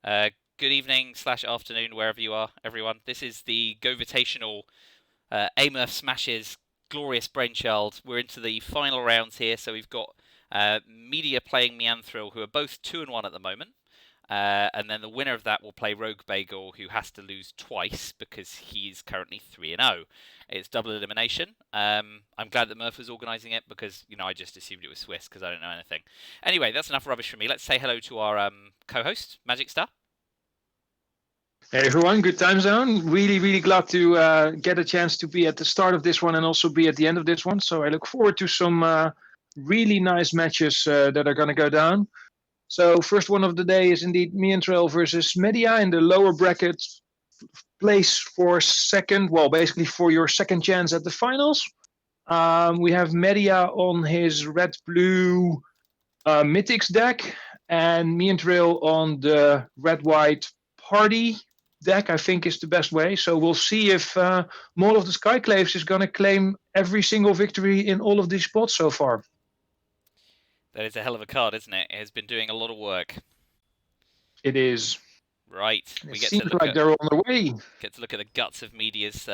Good evening / afternoon, wherever you are, everyone. This is the GOVitational Amurphsmash's glorious brainchild. We're into the final rounds here, so we've got Meighdea playing Mianthril, who are both 2-1 at the moment. And then the winner of that will play Roguebagel, who has to lose twice because he's currently 3-0. It's double elimination. I'm glad that Murph was organising it because, you know, I just assumed it was Swiss because I don't know anything. Anyway, that's enough rubbish from me. Let's say hello to our co-host, Magic Star. Hey everyone, good time zone. Really glad to get a chance to be at the start of this one and also be at the end of this one. So I look forward to some really nice matches that are going to go down. So first one of the day is indeed Mianthril versus Meighdea in the lower bracket. Place for second, well, basically for your second chance at the finals. We have Meighdea on his red-blue Mythics deck and Mianthril on the red-white party deck, I think, is the best way. So we'll see if Maul of the Skyclaves is going to claim every single victory in all of these spots so far. That is a hell of a card, isn't it? It has been doing a lot of work. It is. Right. It seems like they're on their way. Get to look at the guts of Meightea's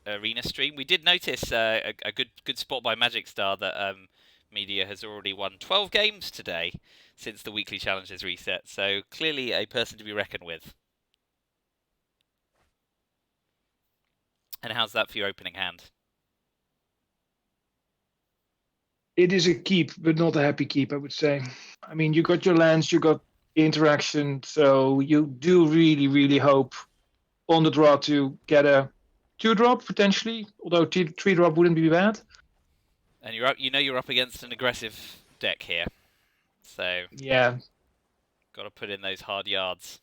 arena stream. We did notice a good spot by Magic Star that Meighdea has already won 12 games today since the weekly challenges reset. So clearly a person to be reckoned with. And how's that for your opening hand? It is a keep, but not a happy keep, I would say. I mean, you got your lands, you got interaction, so you do really hope on the draw to get a 2-drop potentially, although 3-drop wouldn't be bad. And you're up. You know you're up against an aggressive deck here, so yeah, got to put in those hard yards.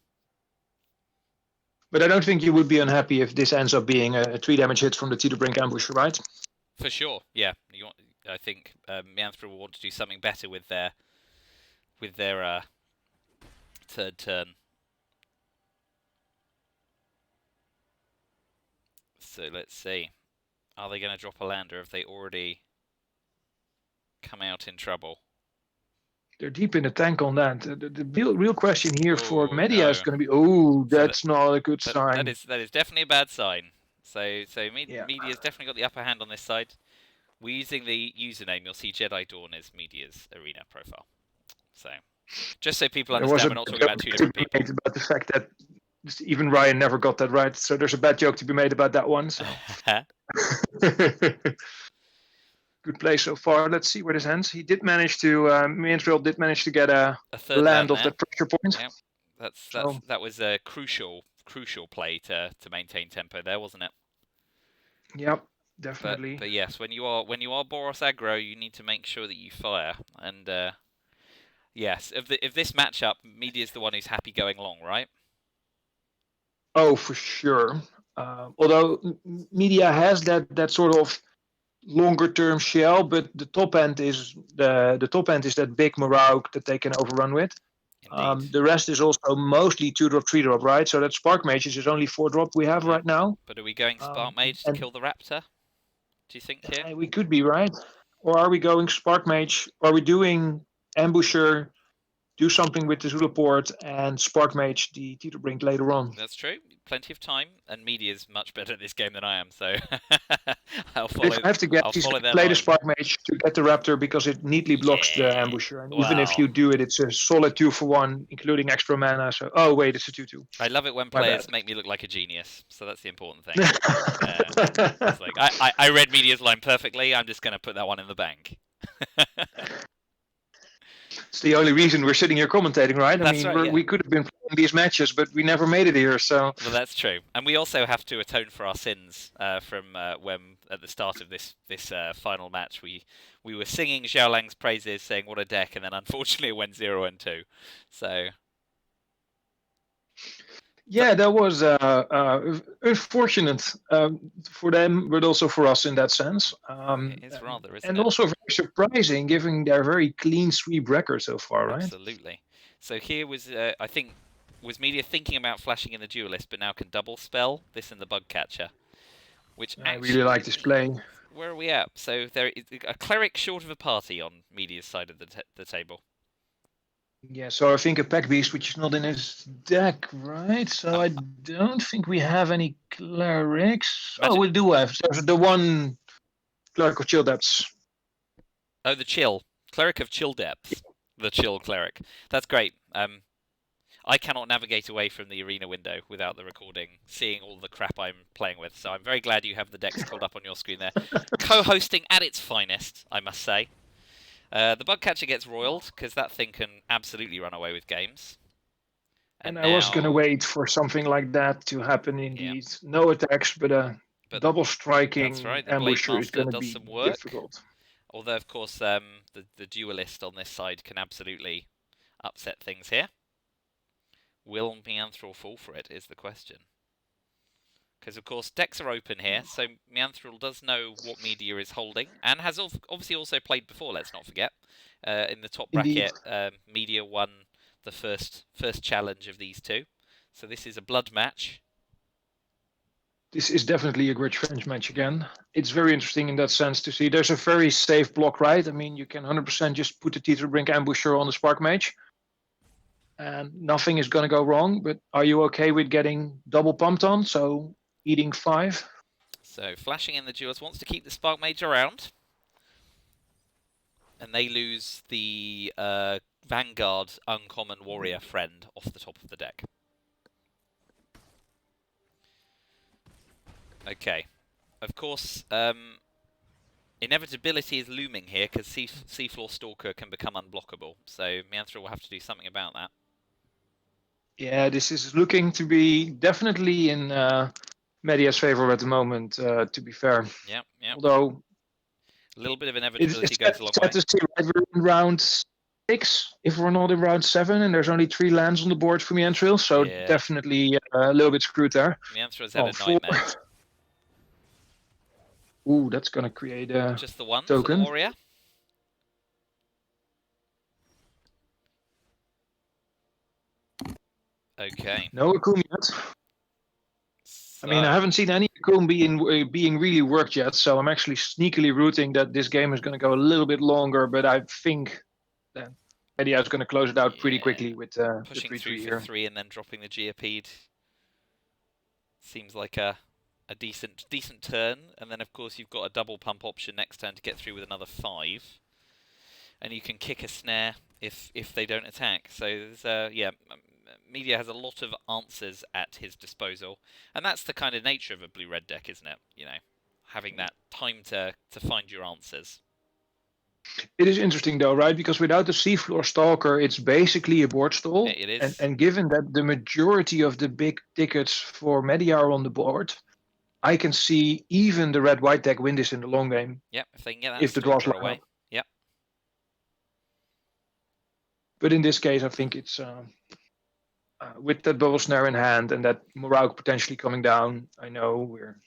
But I don't think you would be unhappy if this ends up being a 3 damage hit from the Teeterbrink Ambusher, right? For sure, yeah. I think Mianthril will want to do something better with their third turn. So let's see. Are they going to drop a land, or have they already come out in trouble? They're deep in the tank on that. The real question here for Meighdea is going to be, that's not a good sign. That is definitely a bad sign. So Meightea's definitely got the upper hand on this side. We're using the username. You'll see Jedi Dawn as Meightea's arena profile. So just so people understand, we're not talking about two different people. About the fact that even Ryan never got that right, so there's a bad joke to be made about that one. So. Good play so far. Let's see where this ends. He did manage to, Mianthril did manage to get a third land off that pressure point. Yep. That was a crucial play to maintain tempo there, wasn't it? Yep, definitely. But yes, when you are Boros aggro, you need to make sure that you fire. And yes, if this matchup, Meighdea is the one who's happy going long, right? Oh, for sure. Although Meighdea has that sort of longer term shell, but the top end is that big Moraug that they can overrun with. The rest is also mostly 2-drop, 3-drop, right? So that Spark Mage is only 4-drop we have right now. But are we going Spark Mage to kill the Raptor? Do you think here? We could be, right? Or are we going Spark Mage? Are we doing Ambusher, do something with the Zulaport, and Spark Mage the Teeterbrink later on? That's true. Plenty of time, and Meighdea is much better at this game than I am, so I'll follow. If I have to play the Spark Mage to get the Raptor because it neatly blocks the Ambusher, and even if you do it, it's a solid 2-for-1, including extra mana. So, oh wait, it's a 2/2. I love it when players make me look like a genius, so that's the important thing. It's like I read Meightea's line perfectly. I'm just going to put that one in the bank. It's the only reason we're sitting here commentating, right? We could have been playing these matches, but we never made it here. So well, that's true, and we also have to atone for our sins from when at the start of this final match we were singing Xiaolang's praises, saying what a deck, and then unfortunately it went 0-2. So yeah, that was unfortunate for them, but also for us in that sense. It is rather, isn't and it? also very surprising, given their very clean sweep record so far, right? Absolutely. So here was, I think, was Meighdea thinking about flashing in the Duelist, but now can double spell this and the Bug Catcher, which I really like this play. Where are we at? So there is a cleric short of a party on Meightea's side of the table. Yeah, so I think a Pack Beast, which is not in his deck, right? So I don't think we have any clerics. Oh, Magic. we do have. There's the one cleric of chill depths. Oh, the chill cleric of chill depths. The chill cleric. That's great. I cannot navigate away from the arena window without the recording, seeing all the crap I'm playing with. So I'm very glad you have the decks pulled up on your screen there. Co-hosting at its finest, I must say. The bug catcher gets roiled because that thing can absolutely run away with games. And I now, was going to wait for something like that to happen indeed. Yeah. No attacks, but a double That's striking right. The Blade ambusher is Master going to does be some work. difficult. Although, of course, the duelist on this side can absolutely upset things here. Will Mianthril fall for it, is the question. Because, of course, decks are open here, so Mianthril does know what Meighdea is holding, and has obviously also played before, let's not forget. In the top Indeed. bracket, Meighdea won the first challenge of these two. So this is a blood match. This is definitely a Grudge French match again. It's very interesting in that sense to see. There's a very safe block, right? I mean, you can 100% just put the Teeterbrink Ambusher on the Spark Mage, and nothing is going to go wrong. But are you okay with getting double pumped on? So eating 5? So flashing in the duelist wants to keep the Spark Mage around. And they lose the Vanguard Uncommon Warrior friend off the top of the deck. Okay. Of course, inevitability is looming here because Seafloor Stalker can become unblockable. So Mianthril will have to do something about that. Yeah, this is looking to be definitely in Meightea's favor at the moment, to be fair. Yep. Although a little bit of inevitability it's goes a long way. To see, right? We're in round 6, if we're not in round 7, and there's only 3 lands on the board for Mianthril, so definitely a little bit screwed there. Mianthril's had a nightmare. Ooh, that's going to create a just the one token for the warrior. Okay. No Akum yet. So, I mean, I haven't seen any Akum being really worked yet, so I'm actually sneakily rooting that this game is going to go a little bit longer, but I think that Meighdea is going to close it out pretty quickly with pushing the 3-3 through here. for 3 and then dropping the Geopede. Seems like a decent turn, and then of course you've got a double pump option next turn to get through with another 5, and you can kick a snare if they don't attack. So there's Meighdea has a lot of answers at his disposal, and that's the kind of nature of a blue-red deck, isn't it? You know, having that time to find your answers. It is interesting though, right? Because without the Seafloor Stalker, it's basically a board stall. It is. And given that the majority of the big tickets for Meighdea are on the board, I can see even the red-white deck win this in the long game. Yep, if they can get that if the draws line away. up. Yep. But in this case, I think it's with that bubble snare in hand and that Moraug potentially coming down. I know we're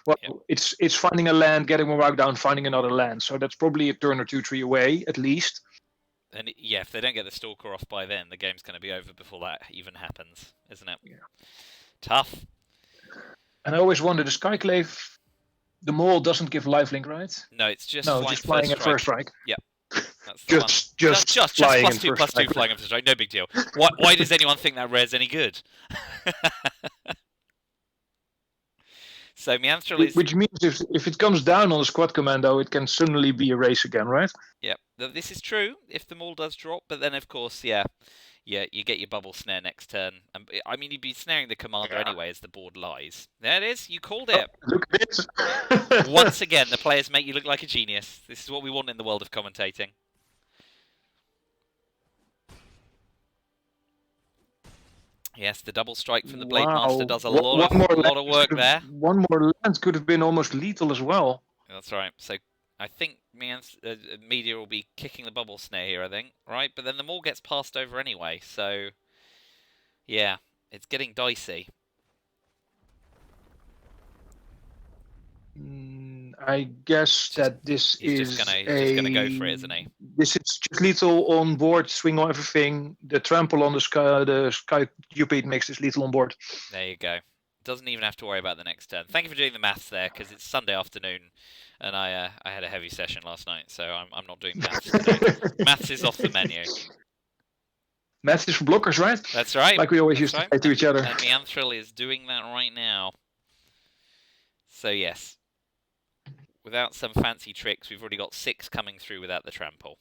well. Yep. It's finding a land, getting Moraug down, finding another land. So that's probably a turn or 2-3 away at least. And yeah, if they don't get the Stalker off by then, the game's going to be over before that even happens, isn't it? Yeah. Tough. And I always wonder, the Skyclave, the mole doesn't give lifelink, right? No, it's just flying at first strike. Yep. That's just flying plus 2 flying at first strike. No big deal. Why does anyone think that rare's any good? So Mianthril is... Which means if it comes down on the squad commando, it can suddenly be a race again, right? Yep. This is true if the maul does drop, but then of course, you get your bubble snare next turn. And I mean, you'd be snaring the commander anyway as the board lies. There it is. You called it. Oh, look at this. Once again, the players make you look like a genius. This is what we want in the world of commentating. Yes, the double strike from the Blade Master does a lot of work there. One more lance could have been almost lethal as well. That's right. So I think Meighdea will be kicking the bubble snare here, I think. Right? But then the maul gets passed over anyway. So, yeah, it's getting dicey. I guess that this is just gonna go for it, isn't he? This is just lethal on board, swing on everything. The trample on the sky Geopede makes this lethal on board. There you go. Doesn't even have to worry about the next turn. Thank you for doing the maths there, because it's Sunday afternoon, and I had a heavy session last night, so I'm not doing maths today. Maths is off the menu. Math is for blockers, right? That's right. Like we always That's used right. to say to each other. And Mianthril is doing that right now. So yes, without some fancy tricks, we've already got 6 coming through without the trample.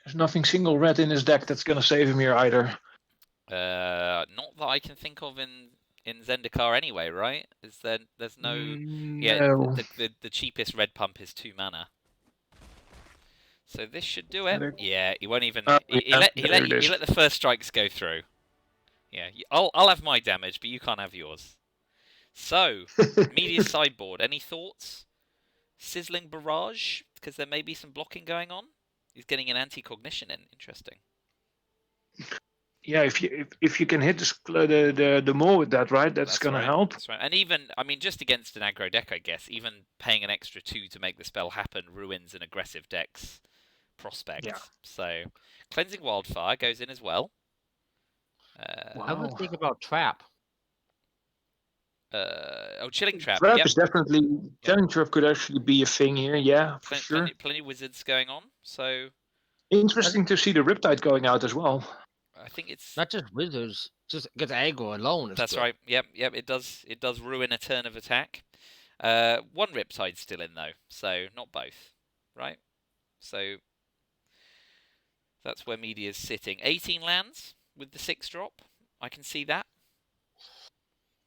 There's nothing single red in his deck that's going to save him here either. Not that I can think of in Zendikar anyway, right? There's no No. the cheapest red pump is 2 mana. So this should do it. Yeah, he won't even he let the first strikes go through. Yeah, I'll have my damage, but you can't have yours. So, Meightea's sideboard. Any thoughts? Sizzling barrage, because there may be some blocking going on. He's getting an anti-cognition in. Interesting. Yeah, if you can hit the maul with that, right? That's gonna help. That's right. And even, I mean, just against an aggro deck, I guess, even paying an extra 2 to make the spell happen ruins an aggressive deck's prospect. Yeah. So, Cleansing Wildfire goes in as well. I was thinking about Trap. Chilling Trap. Trap Yep. is definitely Chilling Trap could actually be a thing here. Yeah, for sure. Plenty of wizards going on. So interesting to see the Riptide going out as well. I think it's not just wizards, just get aggro alone. That's right. Yep. It does ruin a turn of attack. One Riptide's still in though, so not both, right? So that's where Meightea's sitting. 18 lands with the 6-drop. I can see that.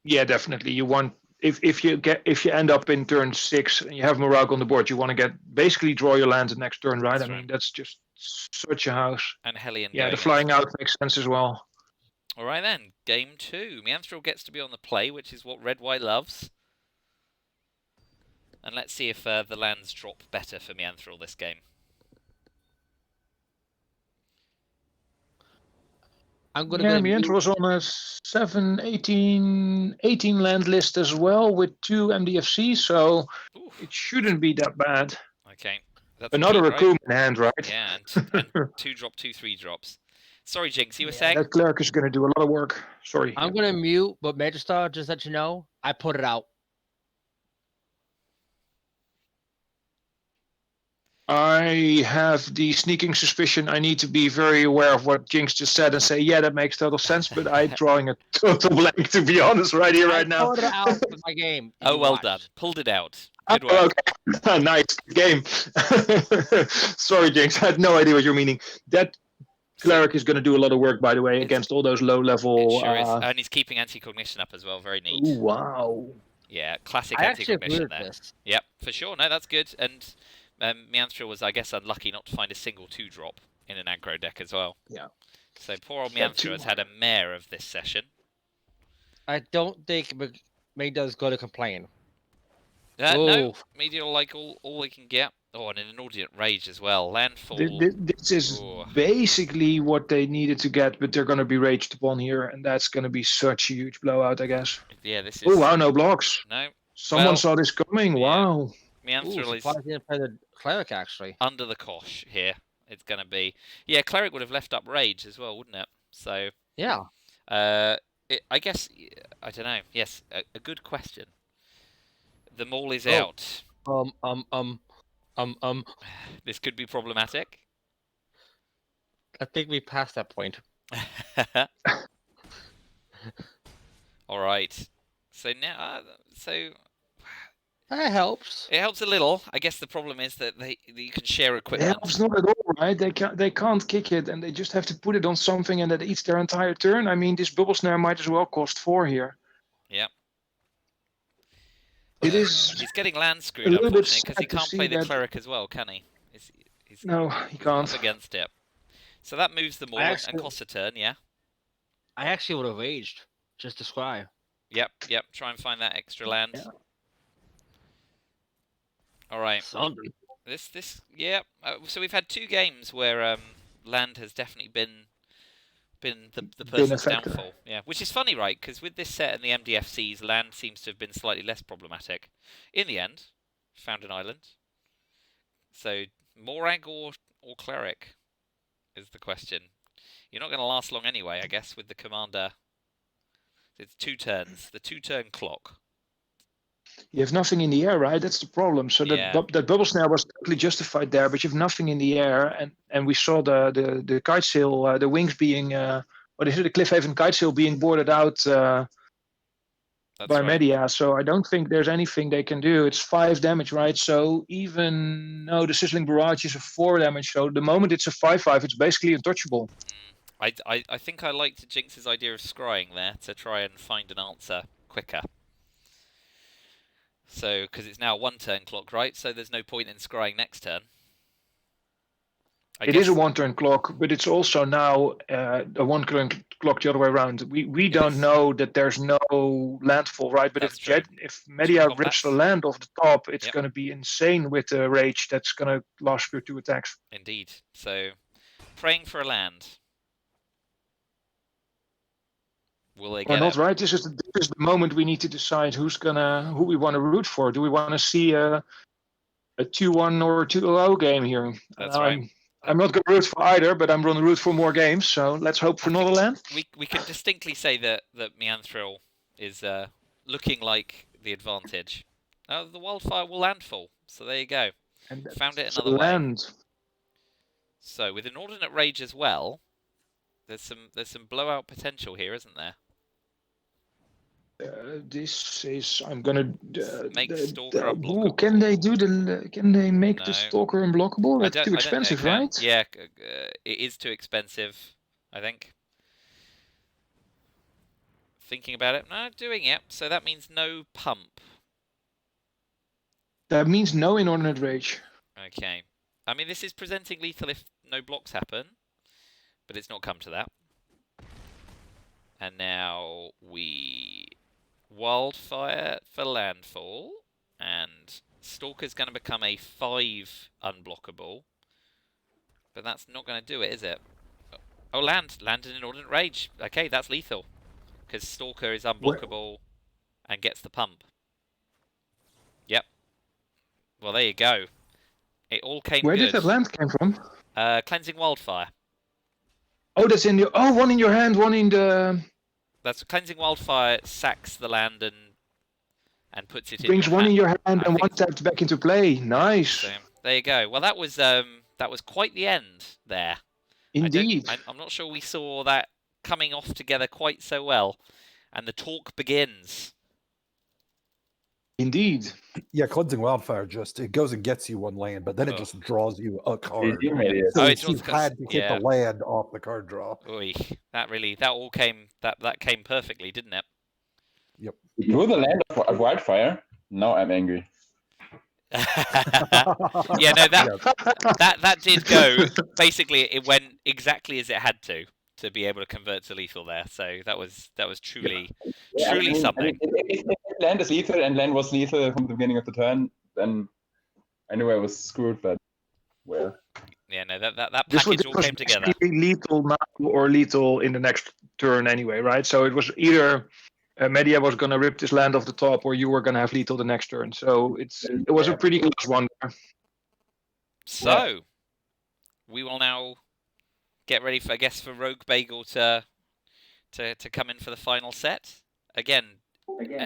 Yeah, definitely. You want if you end up in turn 6 and you have Morag on the board, you want to basically draw your lands the next turn, right? That's I mean, that's just such a house. And Hellion. Yeah, the flying out makes sense as well. All right then, game 2. Mianthril gets to be on the play, which is what Red-White loves. And let's see if the lands drop better for Mianthril this game. Mianthril was on a 18 land list as well with 2 MDFC, so it shouldn't be that bad. Okay. That's another Raccoon in hand, right? Yeah, and 2-drop, 2 3-drops. Sorry, Jinx, you were saying? That cleric is going to do a lot of work. Sorry. I'm going to mute, but Meighdea, just let you know, I put it out. I have the sneaking suspicion I need to be very aware of what Jinx just said and say, yeah, that makes total sense, but I'm drawing a total blank, to be honest, right here, right now. I put it out with my game. Oh, well done. Pulled it out. Good work. Okay. Nice. Good game. Sorry, Jinx. I had no idea what you're meaning. That cleric is going to do a lot of work, by the way, against all those low-level... It sure is. And he's keeping anti-cognition up as well. Very neat. Ooh, wow. Yeah, classic anti-cognition there. This. Yep, for sure. No, that's good. And Mianthril was, I guess, unlucky not to find a single 2-drop in an aggro deck as well. Yeah. So poor old Mianthril has had a mare of this session. I don't think Meightea's going to complain. No, Meighdea will like all he can get. Oh, and an Inordinate Rage as well. Landfall. This is basically what they needed to get, but they're going to be raged upon here, and that's going to be such a huge blowout, I guess. Yeah, this is... Oh, wow, no blocks. No. Someone saw this coming. Yeah. Wow. Mianthril is... didn't play the cleric, actually. Under the cosh here. It's going to be... Yeah, cleric would have left up Rage as well, wouldn't it? So... Yeah. I guess... I don't know. Yes, a good question. The maul is out. This could be problematic. I think we passed that point. All right. So now, that helps. It helps a little. I guess the problem is that you can share equipment. It helps not at all, right? They can't kick it, and they just have to put it on something, and that eats their entire turn. I mean, this bubble snare might as well cost 4 here. Yep. It is. He's getting land screwed, unfortunately, because he can't play the cleric as well, can he? No, he can't. Up against it. So that moves the maul and costs a turn, yeah? I actually would have raged, just to scry. Yep. Try and find that extra land. Yeah. All right. Yeah. So we've had 2 games where land has definitely been the person's downfall. Yeah, which is funny, right? Because with this set and the MDFCs, land seems to have been slightly less problematic. In the end, found an island. So Morag or cleric is the question. You're not going to last long anyway, I guess, with the commander. It's 2 turns. The 2-turn clock. You have nothing in the air, right? That's the problem. So Yeah. that bubble snare was totally justified there, but you have nothing in the air, and we saw the kite sail, the wings being, what is it, the Cliffhaven kite sail being boarded out That's by right. Meighdea. So I don't think there's anything they can do. It's 5 damage, right? So even no, the sizzling barrage is a 4 damage. So the moment it's a 5/5, it's basically untouchable. I think I liked Jinx's idea of scrying there to try and find an answer quicker. So, because it's now 1 turn clock, right? So there's no point in scrying next turn. It is a 1 turn clock, but it's also now a 1 turn clock the other way around. We don't know that there's no landfall, right? But That's if Meighdea rips the combats. land off the top, it's Yep. going to be insane with the rage that's going to last your 2 attacks. Indeed. So, praying for a land. Will they Or get not, it? right? This is the moment we need to decide who we want to root for. Do we want to see a 2-1 or a 2-0 game here? That's right. I'm not going to root for either, but I'm going to root for more games. So let's hope for another land. We can distinctly say that Mianthril is looking like the advantage. The wildfire will landfall. So there you go. And Found it that's another way. land. So with inordinate rage as well, there's some blowout potential here, isn't there? This is I'm gonna Make Stalker unblockable. Can they make No. the Stalker unblockable? That's too expensive, right? Yeah, it is too expensive, I think. Thinking about it, no, doing it. So that means no pump. That means no inordinate rage. Okay. I mean, this is presenting lethal if no blocks happen, but it's not come to that. And now we wildfire for landfall, and Stalker's going to become a 5 unblockable, but that's not going to do it, is it? Oh, land an inordinate rage. Okay, that's lethal, because Stalker is unblockable and gets the pump. Yep. Well, there you go. It all came Where good. did that land come from? Cleansing Wildfire. Oh, that's in the... Oh, one in your hand, one in the... That's Cleansing Wildfire sacks the land and puts it brings in your one hand. in your hand and one tapped back into play. Nice. So, there you go. Well, that was quite the end there. Indeed. I'm not sure we saw that coming off together quite so well. And the talk begins. Indeed. Yeah, Cleansing Wildfire it goes and gets you one land, but then it just draws you a card. So it you had to get the land off the card draw. Oy, that came perfectly, didn't it? Yep. You drew the land of Wildfire. Now I'm angry. Yeah, no, that did go. Basically, it went exactly as it had to be able to convert to lethal there. So that was truly something. If land is lethal and land was lethal from the beginning of the turn, then I knew I was screwed. But well, yeah, no, that package all came together. Lethal now or lethal in the next turn anyway, right? So it was either Meighdea was going to rip this land off the top, or you were going to have lethal the next turn. So it was a pretty close one there. So we will now get ready for Roguebagel to come in for the final set. Again,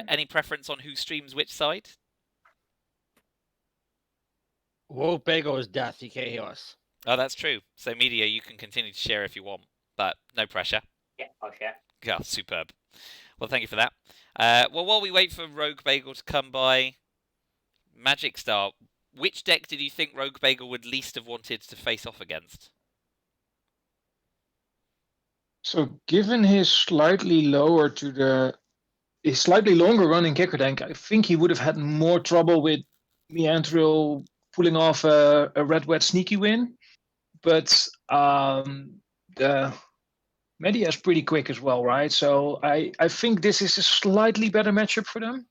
any preference on who streams which side? Roguebagel is death. He can't hear us. Oh, that's true. So, Meighdea, you can continue to share if you want, but no pressure. Yeah, I'll share. Yeah, superb. Well, thank you for that. Well, while we wait for Roguebagel to come by, Magic Star, which deck did you think Roguebagel would least have wanted to face off against? So, given his slightly longer running kicker tank, I think he would have had more trouble with Mianthril pulling off a red wet sneaky win. But the Meighdea is pretty quick as well, right? So I think this is a slightly better matchup for them.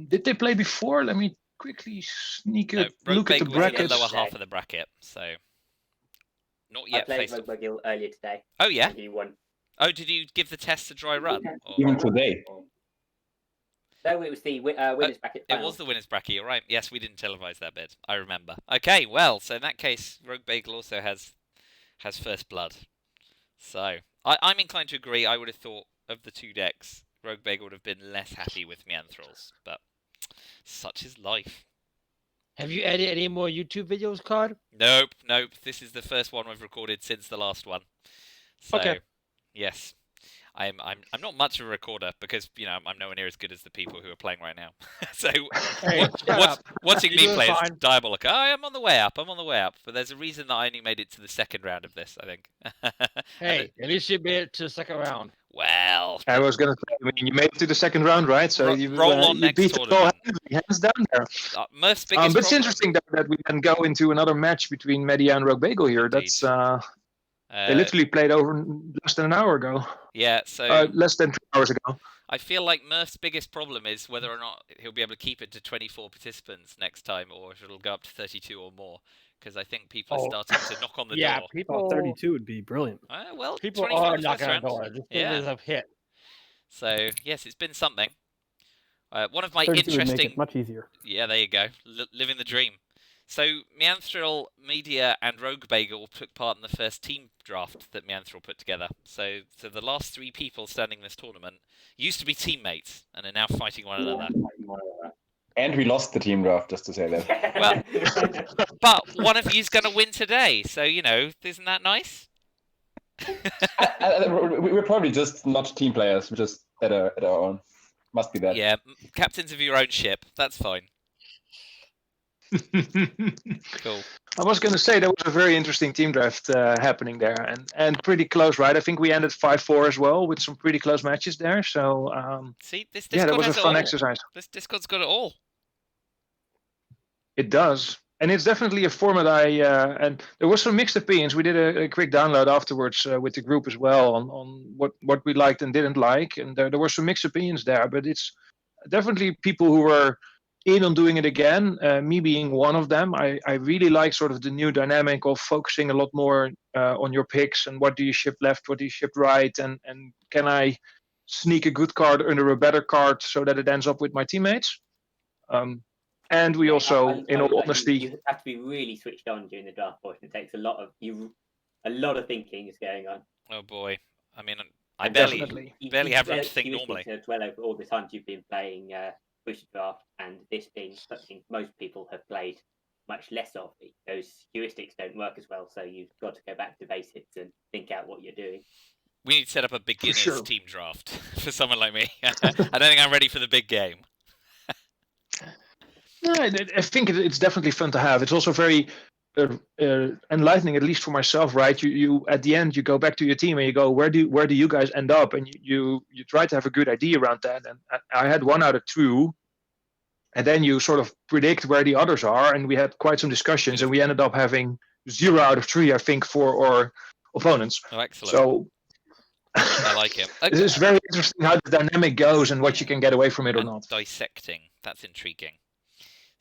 Did they play before? Let me quickly look at the brackets. In the lower half of the bracket, so not yet. I played Roguebagel earlier today. Oh yeah. And he won. Oh, did you give the test a dry run? Even today. No, it was the winners bracket. It was the winners bracket. You're right. Yes, we didn't televise that bit. I remember. Okay, well, so in that case, Roguebagel also has first blood. So I'm inclined to agree. I would have thought of the two decks, Roguebagel would have been less happy with Mianthrils, but such is life. Have you edited any more YouTube videos, Card? Nope. This is the first one we've recorded since the last one. So, Okay. yes. I'm not much of a recorder because, I'm nowhere near as good as the people who are playing right now. So, Hey, shut up. watching me You're doing play is fine. diabolical. I'm on the way up. But there's a reason that I only made it to the second round of this, I think. Hey, at least you made it to the second round. Well, I was going to say, you made it to the second round, right? So roll on you next beat the ball tournament. hands down there. Murph's biggest But it's problem. interesting that we can go into another match between Meighdea and Roguebagel here. Indeed. That's they literally played over less than an hour ago. Yeah, so Less than 3 hours ago. I feel like Murph's biggest problem is whether or not he'll be able to keep it to 24 participants next time, or if it'll go up to 32 or more. Because I think people are starting to knock on the Yeah, door. people. 32 would be brilliant. Well, People 24 are the knocking first on the round. door. This thing Yeah. is a hit. So yes, it's been something. One of my 32 would make interesting. it much easier. Yeah, there you go. Living the dream. So Mianthril, Meighdea, and Roguebagel took part in the first team draft that Mianthril put together. So the last 3 people standing in this tournament used to be teammates and are now fighting one another. And we lost the team draft, just to say that. Well, but one of you's going to win today, so isn't that nice? We're probably just not team players. We're just at our own. Must be that. Yeah, captains of your own ship. That's fine. Cool. I was going to say there was a very interesting team draft happening there, and pretty close, right? I think we ended 5-4 as well with some pretty close matches there. So See, this yeah, Discord that was a has it fun all. exercise. This Discord's got it all. It does, and it's definitely a format and there was some mixed opinions. We did a quick download afterwards with the group as well on what we liked and didn't like, and there were some mixed opinions there. But it's definitely people who were in on doing it again, me being one of them. I really like sort of the new dynamic of focusing a lot more on your picks and what do you ship left, what do you ship right, and can I sneak a good card under a better card so that it ends up with my teammates. And we also, in all honesty, you have to be really switched on during the draft portion. It takes a lot of thinking is going on. Oh boy. I mean, I And barely definitely. barely have room to think heuristics normally. As well over all the times you've been playing Booster Draft, and this being something most people have played much less of. Those heuristics don't work as well, so you've got to go back to basics and think out what you're doing. We need to set up a beginner's sure. team draft for someone like me. I don't think I'm ready for the big game. No, I think it's definitely fun to have. It's also very enlightening, at least for myself, right? You at the end you go back to your team and you go, where do you guys end up? And you try to have a good idea around that. And I had 1 out of 2, and then you sort of predict where the others are, and we had quite some discussions, and we ended up having 0 out of 3, I think, for our opponents. Oh, excellent. So I like it. this is very interesting how the dynamic goes and what you can get away from it or And not. dissecting. That's intriguing.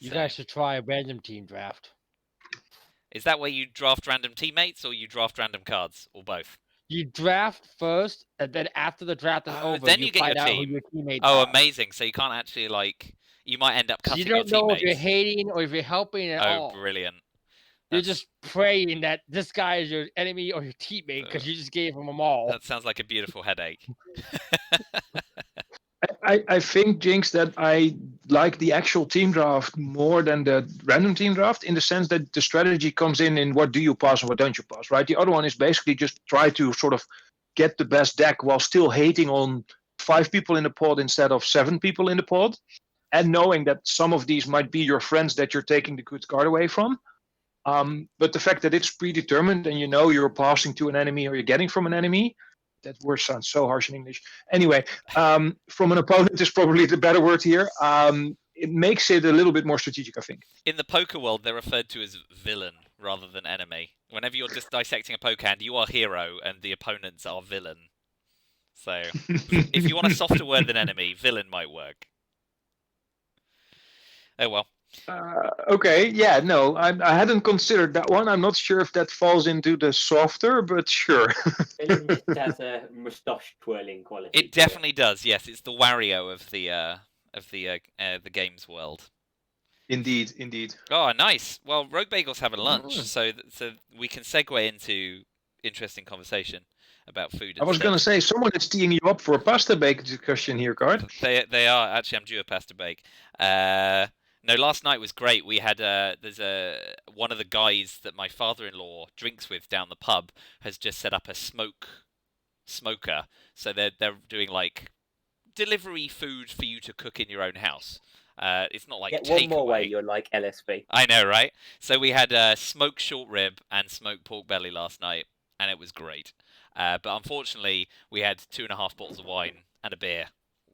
You So, guys should try a random team draft. is that where you draft random teammates or you draft random cards or both? You draft first, and then after the draft is over, then you get find your out team. who your teammates Oh, are. amazing. So you can't actually you might end up So cutting you don't your know if teammates. you're hating or if you're helping at Oh, all. brilliant. You're That's- just praying that this guy is your enemy or your teammate because you just gave him them all. That sounds like a beautiful headache. I think, Jinx, that I like the actual team draft more than the random team draft, in the sense that the strategy comes in what do you pass and what don't you pass, right? The other one is basically just try to sort of get the best deck while still hating on 5 people in the pod instead of 7 people in the pod, and knowing that some of these might be your friends that you're taking the good card away from. But the fact that it's predetermined and you know you're passing to an enemy or you're getting from an enemy, that word sounds so harsh in English. Anyway, from an opponent is probably the better word here. It makes it a little bit more strategic, I think. In the poker world, they're referred to as villain rather than enemy. Whenever you're just dissecting a poker hand, you are hero and the opponents are villain. So, if you want a softer word than enemy, villain might work. Oh well. Okay, yeah, no, I hadn't considered that one. I'm not sure if that falls into the softer, but sure. Villain just has a moustache twirling quality. It definitely does. Yes, it's the Wario of the games world. Indeed. Oh, nice. Well, Roguebagel's having lunch, so we can segue into interesting conversation. about food. I was going to say, someone is teeing you up for a pasta bake discussion here, Card. They are actually. I'm due a pasta bake. No, last night was great. We had one of the guys that my father-in-law drinks with down the pub has just set up a smoker. So they're doing like delivery food for you to cook in your own house. It's not like Get takeaway. one more way, you're like LSB. I know, right? So we had smoked short rib and smoked pork belly last night, and it was great. But unfortunately, we had 2.5 bottles of wine and a beer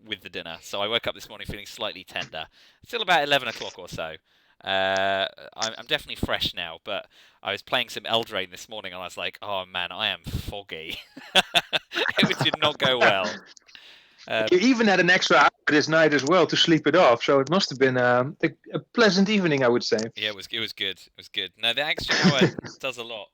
with the dinner. So I woke up this morning feeling slightly tender. Still about 11 o'clock or so. I'm definitely fresh now, but I was playing some Eldraine this morning, and I was like, oh man, I am foggy. It did not go well. You even had an extra hour this night as well to sleep it off, so it must have been a pleasant evening, I would say. Yeah, it was good. It was good. No, the extra hour does a lot.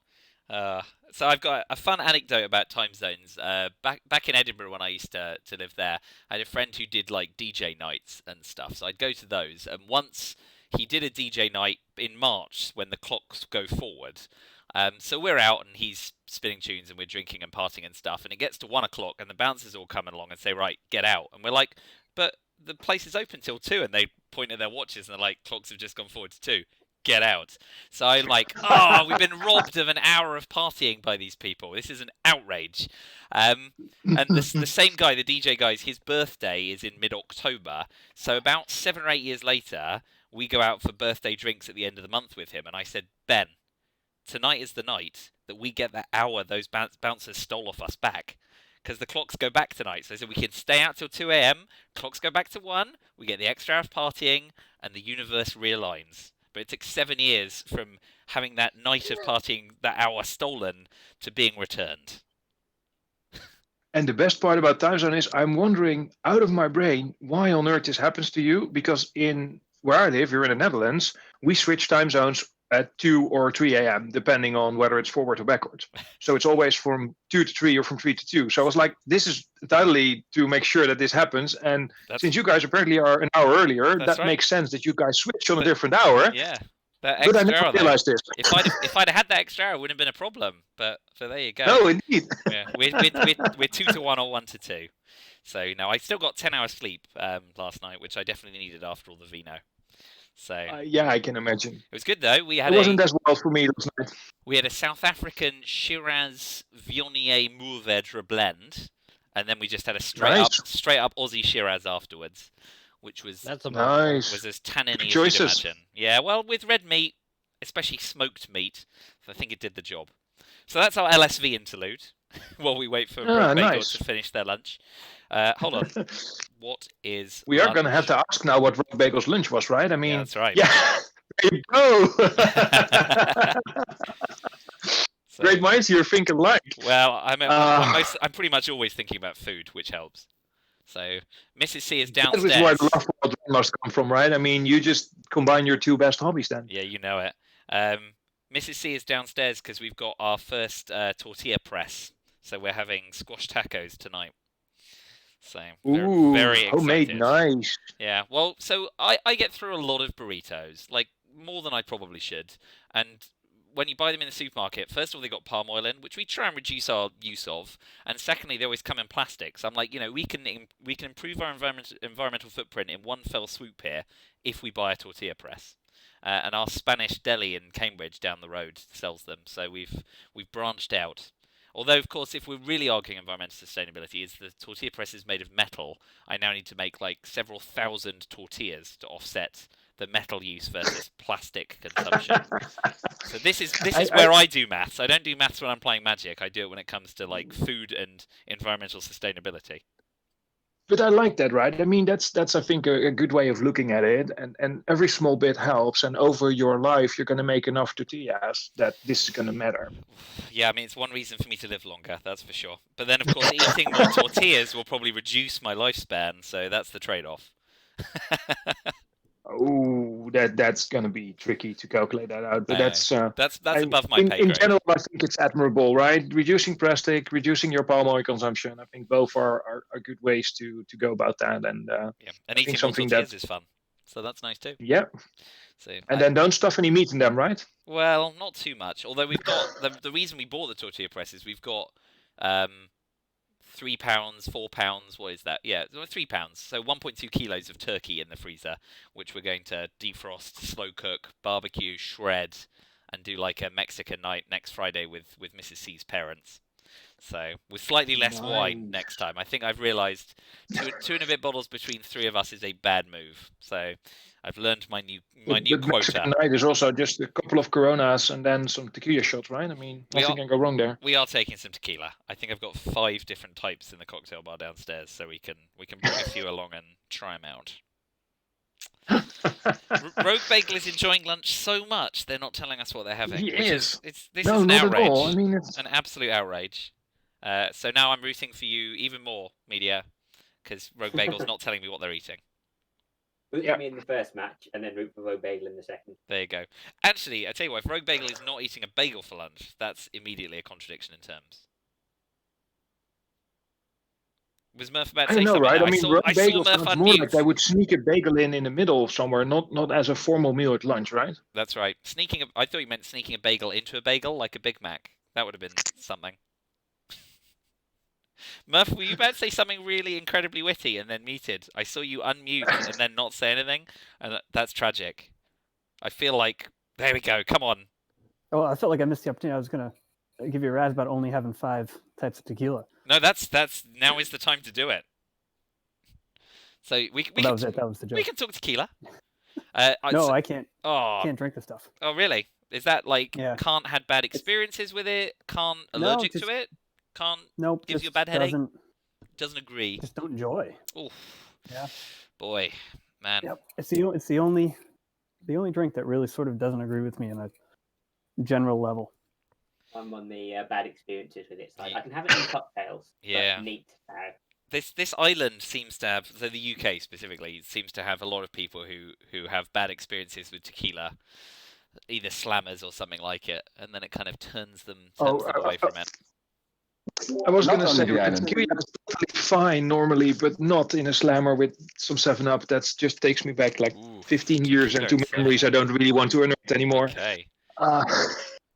So I've got a fun anecdote about time zones. Back in Edinburgh when I used to live there, I had a friend who did like DJ nights and stuff. So I'd go to those, and once he did a DJ night in March when the clocks go forward. So we're out and he's spinning tunes and we're drinking and partying and stuff. And it gets to 1 o'clock and the bouncers all come along and say, right, get out. And we're like, but the place is open till 2. And they point at their watches and they're like, clocks have just gone forward to 2. Get out. So I'm like, we've been robbed of an hour of partying by these people. This is an outrage. And the same guy, the DJ guy, his birthday is in mid-October. So about 7 or 8 years later, we go out for birthday drinks at the end of the month with him. And I said, Ben, tonight is the night that we get that hour those bouncers stole off us back. Because the clocks go back tonight. So I said we can stay out till 2 a.m. Clocks go back to 1. We get the extra hour of partying. And the universe realigns. But it took 7 years from having that night of partying, that hour stolen, to being returned. And the best part about time zone is I'm wondering out of my brain why on earth this happens to you. Because in where I live, here in the Netherlands, we switch time zones at 2 or 3 a.m., depending on whether it's forward or backwards. So it's always from 2 to 3 or from 3 to 2. So I was like, this is entirely to make sure that this happens. And since you guys apparently are an hour earlier, that right. makes sense that you guys switch on a different hour. Yeah. But I never realized this. If I'd had that extra hour, it wouldn't have been a problem. But there you go. No, indeed. Yeah, we're 2 to 1 or 1 to 2. So no, I still got 10 hours sleep last night, which I definitely needed after all the vino. So yeah, I can imagine. It was good though. It wasn't as well for me last night. We had a South African Shiraz Viognier Mourvedre blend, and then we just had a straight up Aussie Shiraz afterwards, which was nice. Was as tanniny as choices. you'd imagine. Yeah, well, with red meat, especially smoked meat, I think it did the job. So that's our LSV interlude while we wait for Roguebagel to finish their lunch. Hold on. What is We are going to have to ask now what Roguebagel's lunch was, right? I mean, yeah, that's right. Yeah, there you go. So, great minds here think alike. Well, I'm pretty much always thinking about food, which helps. So Mrs. C is downstairs. That is where the love for all must come from, right? I mean, you just combine your two best hobbies then. Yeah, you know it. Mrs. C is downstairs because we've got our first tortilla press. So we're having squash tacos tonight. So very excited. Homemade, nice. Yeah, well, so I get through a lot of burritos, like more than I probably should. And when you buy them in the supermarket, first of all, they got palm oil in, which we try and reduce our use of. And secondly, they always come in plastic. So I'm like, we can improve our environmental footprint in one fell swoop here if we buy a tortilla press. And our Spanish deli in Cambridge down the road sells them. So we've branched out. Although, of course, if we're really arguing environmental sustainability, is the tortilla press is made of metal, I now need to make like several thousand tortillas to offset the metal use versus plastic consumption. So this is where I do maths. I don't do maths when I'm playing Magic. I do it when it comes to like food and environmental sustainability. But I like that, right? I mean, that's I think a good way of looking at it, and every small bit helps. And over your life, you're going to make enough tortillas that this is going to matter. Yeah, I mean, it's one reason for me to live longer, that's for sure. But then, of course, eating more tortillas will probably reduce my lifespan, so that's the trade-off. Oh, that's going to be tricky to calculate that out. But that's above my pay grade. In general, I think it's admirable, right? Reducing plastic, reducing your palm oil consumption. I think both are good ways to go about that. And and eating more tortillas is fun, so that's nice too. Yeah. So, then don't stuff any meat in them, right? Well, not too much. Although we've got the reason we bought the tortilla press is we've got £3, £4. What is that? Yeah, £3. So 1.2 kilos of turkey in the freezer, which we're going to defrost, slow cook, barbecue, shred, and do like a Mexican night next Friday with Mrs. C's parents. So with slightly less wine next time. I think I've realised two and a bit bottles between three of us is a bad move. So I've learned my new quota. Mexican night is also just a couple of Coronas and then some tequila shots, right? I mean, nothing can go wrong there. We are taking some tequila. I think I've got 5 different types in the cocktail bar downstairs, so we can bring a few along and try them out. Roguebagel is enjoying lunch so much they're not telling us what they're having. He is. This is an not outrage. at all. I mean, it's An absolute outrage. So now I'm rooting for you even more, Meighdea, because Roguebagel's not telling me what they're eating. Root for me in the first match, and then root for Roguebagel in the second. There you go. Actually, I tell you what, if Roguebagel is not eating a bagel for lunch, that's immediately a contradiction in terms. Was Murph about to say I know, something? right? Now? I mean, I saw bagel Murph sounds more like unmute. they would sneak a bagel in the middle somewhere, not as a formal meal at lunch, right? That's right. I thought you meant sneaking a bagel into a bagel, like a Big Mac. That would have been something. Murph, were you about to say something really incredibly witty and then muted? I saw you unmute and then not say anything, and that's tragic. I feel like... There we go, come on. Oh, I felt like I missed the opportunity. I was going to give you a razz about only having 5 types of tequila. No, that's now is the time to do it. So we That was it. That was the joke. We can talk tequila. No, I can't. Oh, Can't drink the stuff. oh, really? Is that like Yeah. can't had bad experiences with it? Can't allergic just- to it? Can't Nope. gives you a just bad headache? Doesn't agree. just don't enjoy. Oof. Yeah. Boy, man. Yep. It's the only drink that really sort of doesn't agree with me on a general level. I'm on the bad experiences with it side. I can have it in cocktails. Yeah. But neat. This island seems to have, so the UK specifically, seems to have a lot of people who have bad experiences with tequila, either slammers or something like it, and then it kind of turns them away from it. I was Not going to on say the island. tequila is totally fine normally, but not in a slammer with some 7-Up. That just takes me back like Ooh, 15 years and to tequila, memories I don't really want to unearth anymore. Okay.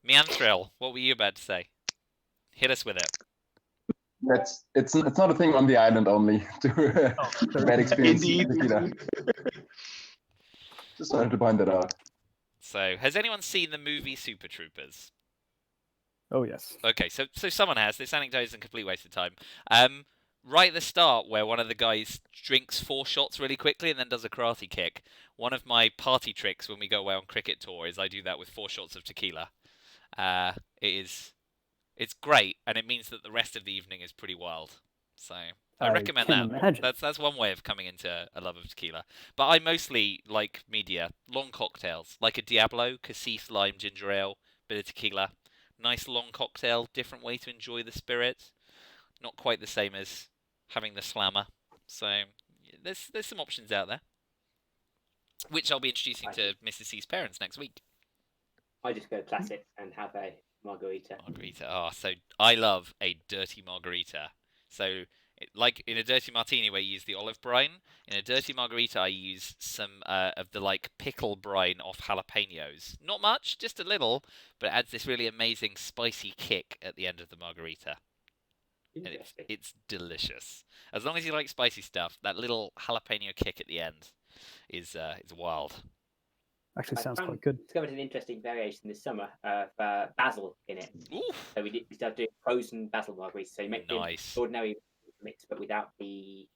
Mianthril, what were you about to say? Hit us with it. It's not a thing on the island only to bad experience. Indeed. Tequila. Just wanted to point that out. So, has anyone seen the movie Super Troopers? Oh yes. Okay, so someone has. This anecdote is a complete waste of time. Right at the start, where one of the guys drinks 4 shots really quickly and then does a karate kick. One of my party tricks when we go away on cricket tour is I do that with 4 shots of tequila. It's great, and it means that the rest of the evening is pretty wild. So I recommend can that. imagine. That's one way of coming into a love of tequila. But I mostly like Meighdea, long cocktails, like a Diablo, cassis, lime, ginger ale, bit of tequila. Nice long cocktail, different way to enjoy the spirit. Not quite the same as having the slammer. So there's some options out there, which I'll be introducing to Mrs. C's parents next week. I just go classic and have a margarita. Margarita. Oh, so I love a dirty margarita. So, like in a dirty martini where you use the olive brine, in a dirty margarita I use some of the like pickle brine off jalapenos. Not much, just a little, but it adds this really amazing spicy kick at the end of the margarita. And it's delicious. As long as you like spicy stuff, that little jalapeno kick at the end is wild. Actually, sounds quite good. Discovered an interesting variation this summer of basil in it. Oof. So we started doing frozen basil margaritas. So you make Nice. the ordinary mix, but without the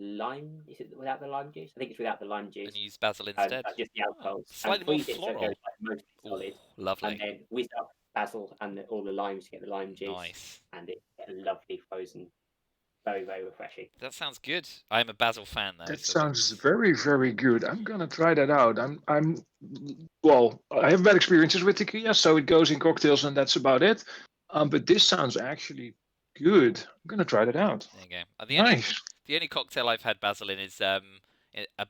lime. Is it without the lime juice? I think it's without the lime juice. And use basil instead. Just the alcohol. Slightly more freeze it so it floral. goes like mostly Ooh, solid. lovely. And then whiz up basil and all the limes to get the lime juice. Nice. And it's a lovely frozen. Very, very refreshing. That sounds good. I'm a basil fan though. That so sounds very, very good. I'm gonna try that out. Well, I have bad experiences with tequila, so it goes in cocktails and that's about it. But this sounds actually good. I'm gonna try that out. there you go. Nice. The only cocktail I've had basil in is a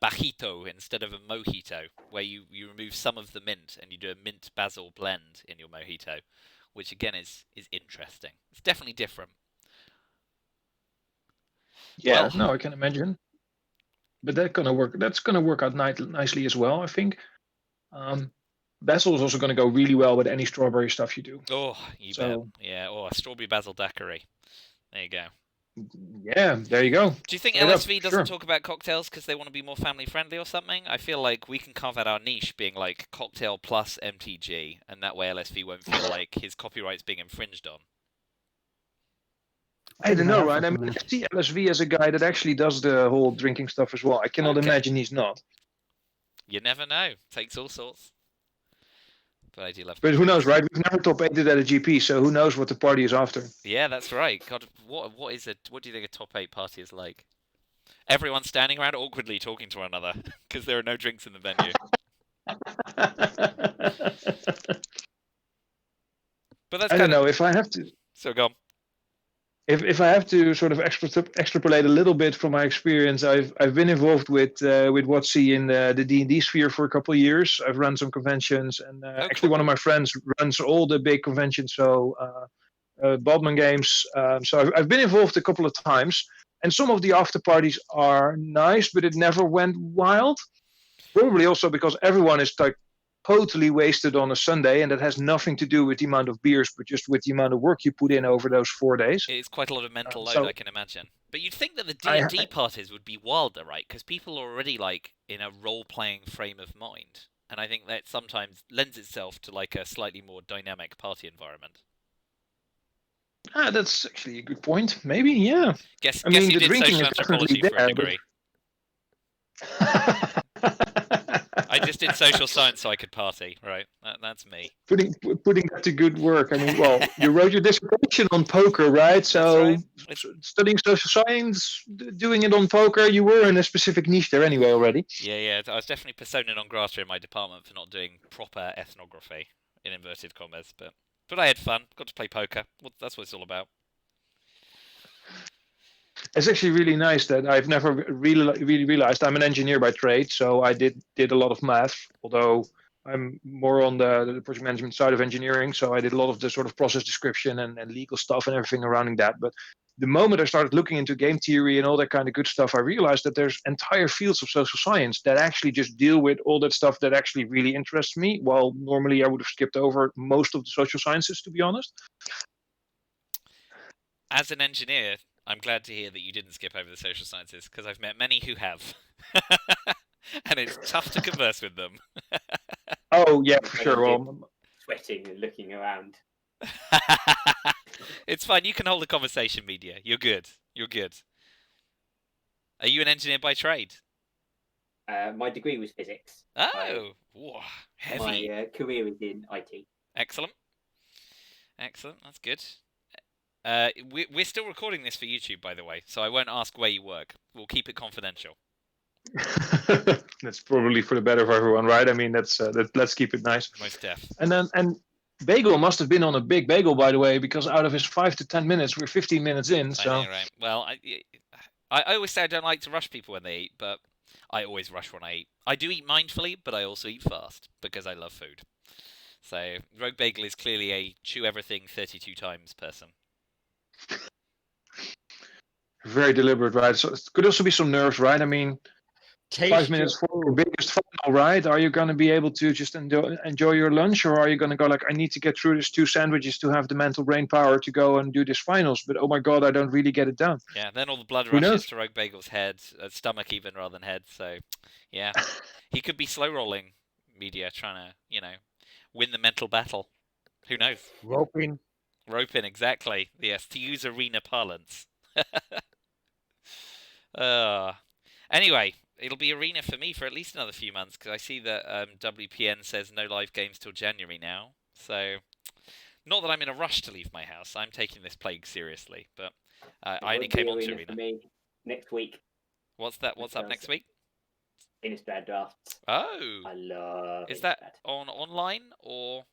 bajito instead of a mojito, where you remove some of the mint and you do a mint basil blend in your mojito, which again is interesting. It's definitely different. Yeah, Well- no, I can imagine. But that's gonna work out nicely as well, I think. basil is also going to go really well with any strawberry stuff you do. Oh, you So- bet. Yeah. Oh, a strawberry basil daiquiri. There you go. Yeah, there you go. Do you think Straight up, LSV doesn't sure. talk about cocktails because they want to be more family friendly or something? I feel like we can carve out our niche being like cocktail plus MTG, and that way LSV won't feel like his copyright's being infringed on. I don't know, have right? I something mean, there. I see LSV as a guy that actually does the whole drinking stuff as well. I cannot Okay. imagine he's not. You never know. Takes all sorts. But I do love. But who knows, cocktails. right? We've never top 8'd at a GP, so who knows what the party is after. Yeah, that's right. God, what do you think a top 8 party is like? Everyone standing around awkwardly talking to one another because there are no drinks in the venue. But that's I kind don't of know if I have to. so go on. If I have to sort of extrapolate a little bit from my experience, I've been involved with WotC in the D&D sphere for a couple of years. I've run some conventions, and actually cool. one of my friends runs all the big conventions, so Bodman games. So I've been involved a couple of times, and some of the after parties are nice, but it never went wild. Probably also because everyone is like totally wasted on a Sunday, and that has nothing to do with the amount of beers, but just with the amount of work you put in over those 4 days. It's quite a lot of mental load, so- I can imagine. But you'd think that the I- D&D parties would be wilder, right? Because people are already like in a role-playing frame of mind, and I think that sometimes lends itself to like a slightly more dynamic party environment. That's actually a good point. Maybe, yeah. Guess I mean, you the did drinking social is definitely anthropology for a there, but- degree. I just did social science so I could party, right? That's me. putting that to good work. I mean, well, you wrote your dissertation on poker, right? So right. studying social science, doing it on poker, you were in a specific niche there anyway already. Yeah. I was definitely persona non grata in my department for not doing proper ethnography, in inverted commas. But I had fun. Got to play poker. That's what it's all about. It's actually really nice that I've never really realized I'm an engineer by trade, so I did a lot of math, although I'm more on the project management side of engineering, so I did a lot of the sort of process description and legal stuff and everything surrounding that. But the moment I started looking into game theory and all that kind of good stuff, I realized that there's entire fields of social science that actually just deal with all that stuff that actually really interests me, while normally I would have skipped over most of the social sciences, to be honest. As an engineer, I'm glad to hear that you didn't skip over the social sciences, because I've met many who have. And it's tough to converse with them. Oh, yeah, for sure. Well, Sweating and looking around. It's fine. You can hold a conversation, Meighdea. You're good. You're good. Are you an engineer by trade? My degree was physics. Oh, whoa, heavy. My career is in IT. Excellent. Excellent. That's good. We're still recording this for YouTube, by the way, so I won't ask where you work. We'll keep it confidential. that's probably for the better of everyone, right? I mean, let's keep it nice. Most deaf. And Bagel must have been on a big bagel, by the way, because out of his 5 to 10 minutes, we're 15 minutes in. So I know, right? Well, I always say I don't like to rush people when they eat, but I always rush when I eat. I do eat mindfully, but I also eat fast because I love food. So Roguebagel is clearly a chew everything 32 times person. very deliberate, right? So it could also be some nerves, right? I mean, Taste 5 minutes for your biggest final, right? Are you going to be able to just enjoy your lunch, or are you going to go like, I need to get through these 2 sandwiches to have the mental brain power to go and do this finals, but oh my god, I don't really get it done. Yeah, then all the blood Who rushes knows? to Roguebagel's head, stomach even rather than head. So, yeah, he could be slow rolling Meighdea, trying to, win the mental battle. Who knows? roping. Roping, exactly. Yes, to use arena parlance. Anyway, it'll be arena for me for at least another few months, because I see that WPN says no live games till January now. So, not that I'm in a rush to leave my house. I'm taking this plague seriously, but I only came onto arena. For me next week. What's that? What's up next week? Innistrad drafts. Oh, I love. is that Innistrad. on online or?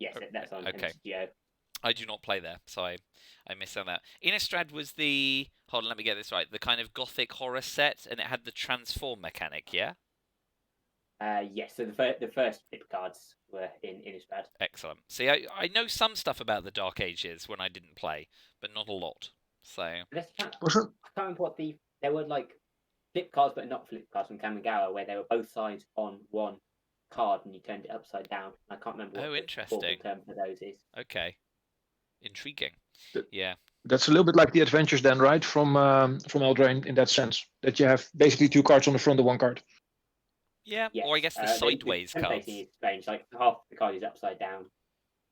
Yes, that's on Okay. MTGO. I do not play there, so I missed on that. Innistrad was the, hold on, let me get this right, the kind of gothic horror set, and it had the transform mechanic, yeah? Yes, so the first flip cards were in Innistrad. Excellent. See, I know some stuff about the Dark Ages when I didn't play, but not a lot. So I can't Also, remember what there were like flip cards, but not flip cards from Kamigawa, where they were both sides on one card and you turned it upside down. I can't remember what Oh, the interesting. formal term for those is. Okay. Intriguing. Yeah. That's a little bit like the adventures then, right? From Eldraine in that sense, that you have basically 2 cards on the front of 1 card. Yeah. Yes. Or I guess the sideways the cards. templating is strange. Like half the card is upside down.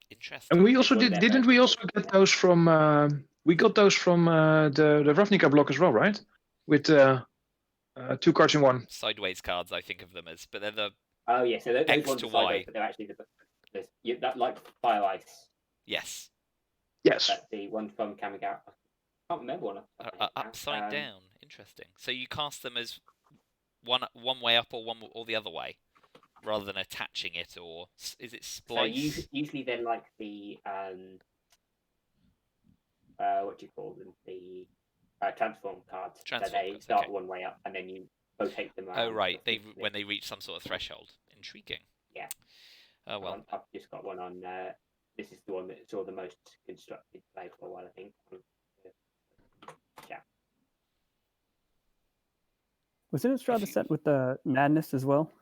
Interesting. And we also It's one of their didn't we versions. also get those from we got those from the Ravnica block as well, right? With 2 cards in 1. Sideways cards, I think of them as, but they're the Oh yeah, so those X ones to are sideways, Y. but they're actually that like Fire Ice. yes. Yes. But the one from Kamigawa. I can't remember one. Upside down. Interesting. So you cast them as one way up or the other way, rather than attaching it, or is it splice? So usually they're like the what do you call them? The transform cards. Transform so they cards, start okay. one way up and then you rotate them around. Oh right, when they reach some sort of threshold. Intriguing. Yeah. Oh well. I've just got one on. This is the one that saw the most constructed play for a while, I think. Yeah. Was Innistrad set with the Madness as well?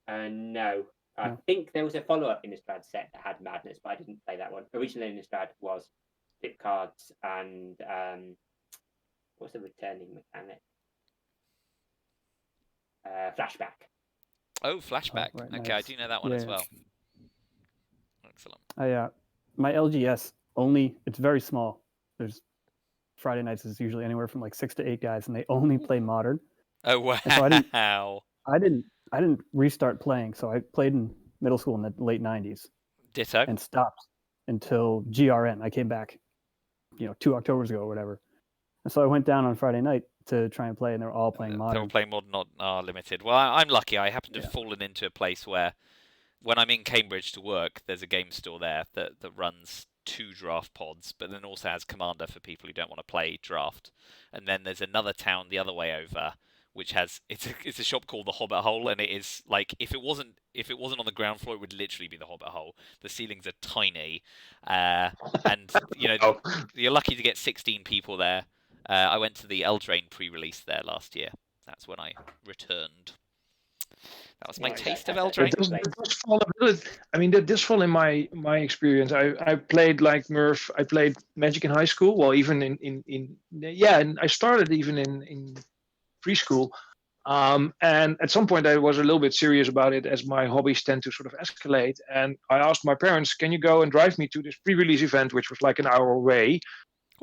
No. I No. think there was a follow-up Innistrad set that had Madness, but I didn't play that one. Originally, Innistrad was flip cards and what's the returning mechanic? Flashback. Oh, flashback. right, Okay, I nice. do know that one as Yeah. well. Excellent. My LGS only, it's very small. There's Friday nights is usually anywhere from like 6 to 8 guys, and they only play Modern. Oh wow. And so I didn't restart playing, so I played in middle school in the late 90s Ditto. and stopped until GRN. I came back, 2 Octobers ago or whatever. And so I went down on Friday night to try and play, and they're all playing Modern. They're all playing Modern, not Limited. Well, I'm lucky. I happen to have Yeah. fallen into a place where, when I'm in Cambridge to work, there's a game store there that runs 2 draft pods, but then also has Commander for people who don't want to play draft. And then there's another town the other way over, which has it's a shop called the Hobbit Hole, and it is like if it wasn't on the ground floor, it would literally be the Hobbit Hole. The ceilings are tiny, and you're lucky to get 16 people there. I went to the Eldraine pre-release there last year. That's when I returned. That was my taste of Eldraine. It does fall a bit. I mean, that does fall in my experience. I played like Murph. I played Magic in high school. Well, even and I started even in preschool. And at some point, I was a little bit serious about it, as my hobbies tend to sort of escalate. And I asked my parents, "Can you go and drive me to this pre-release event, which was like an hour away?"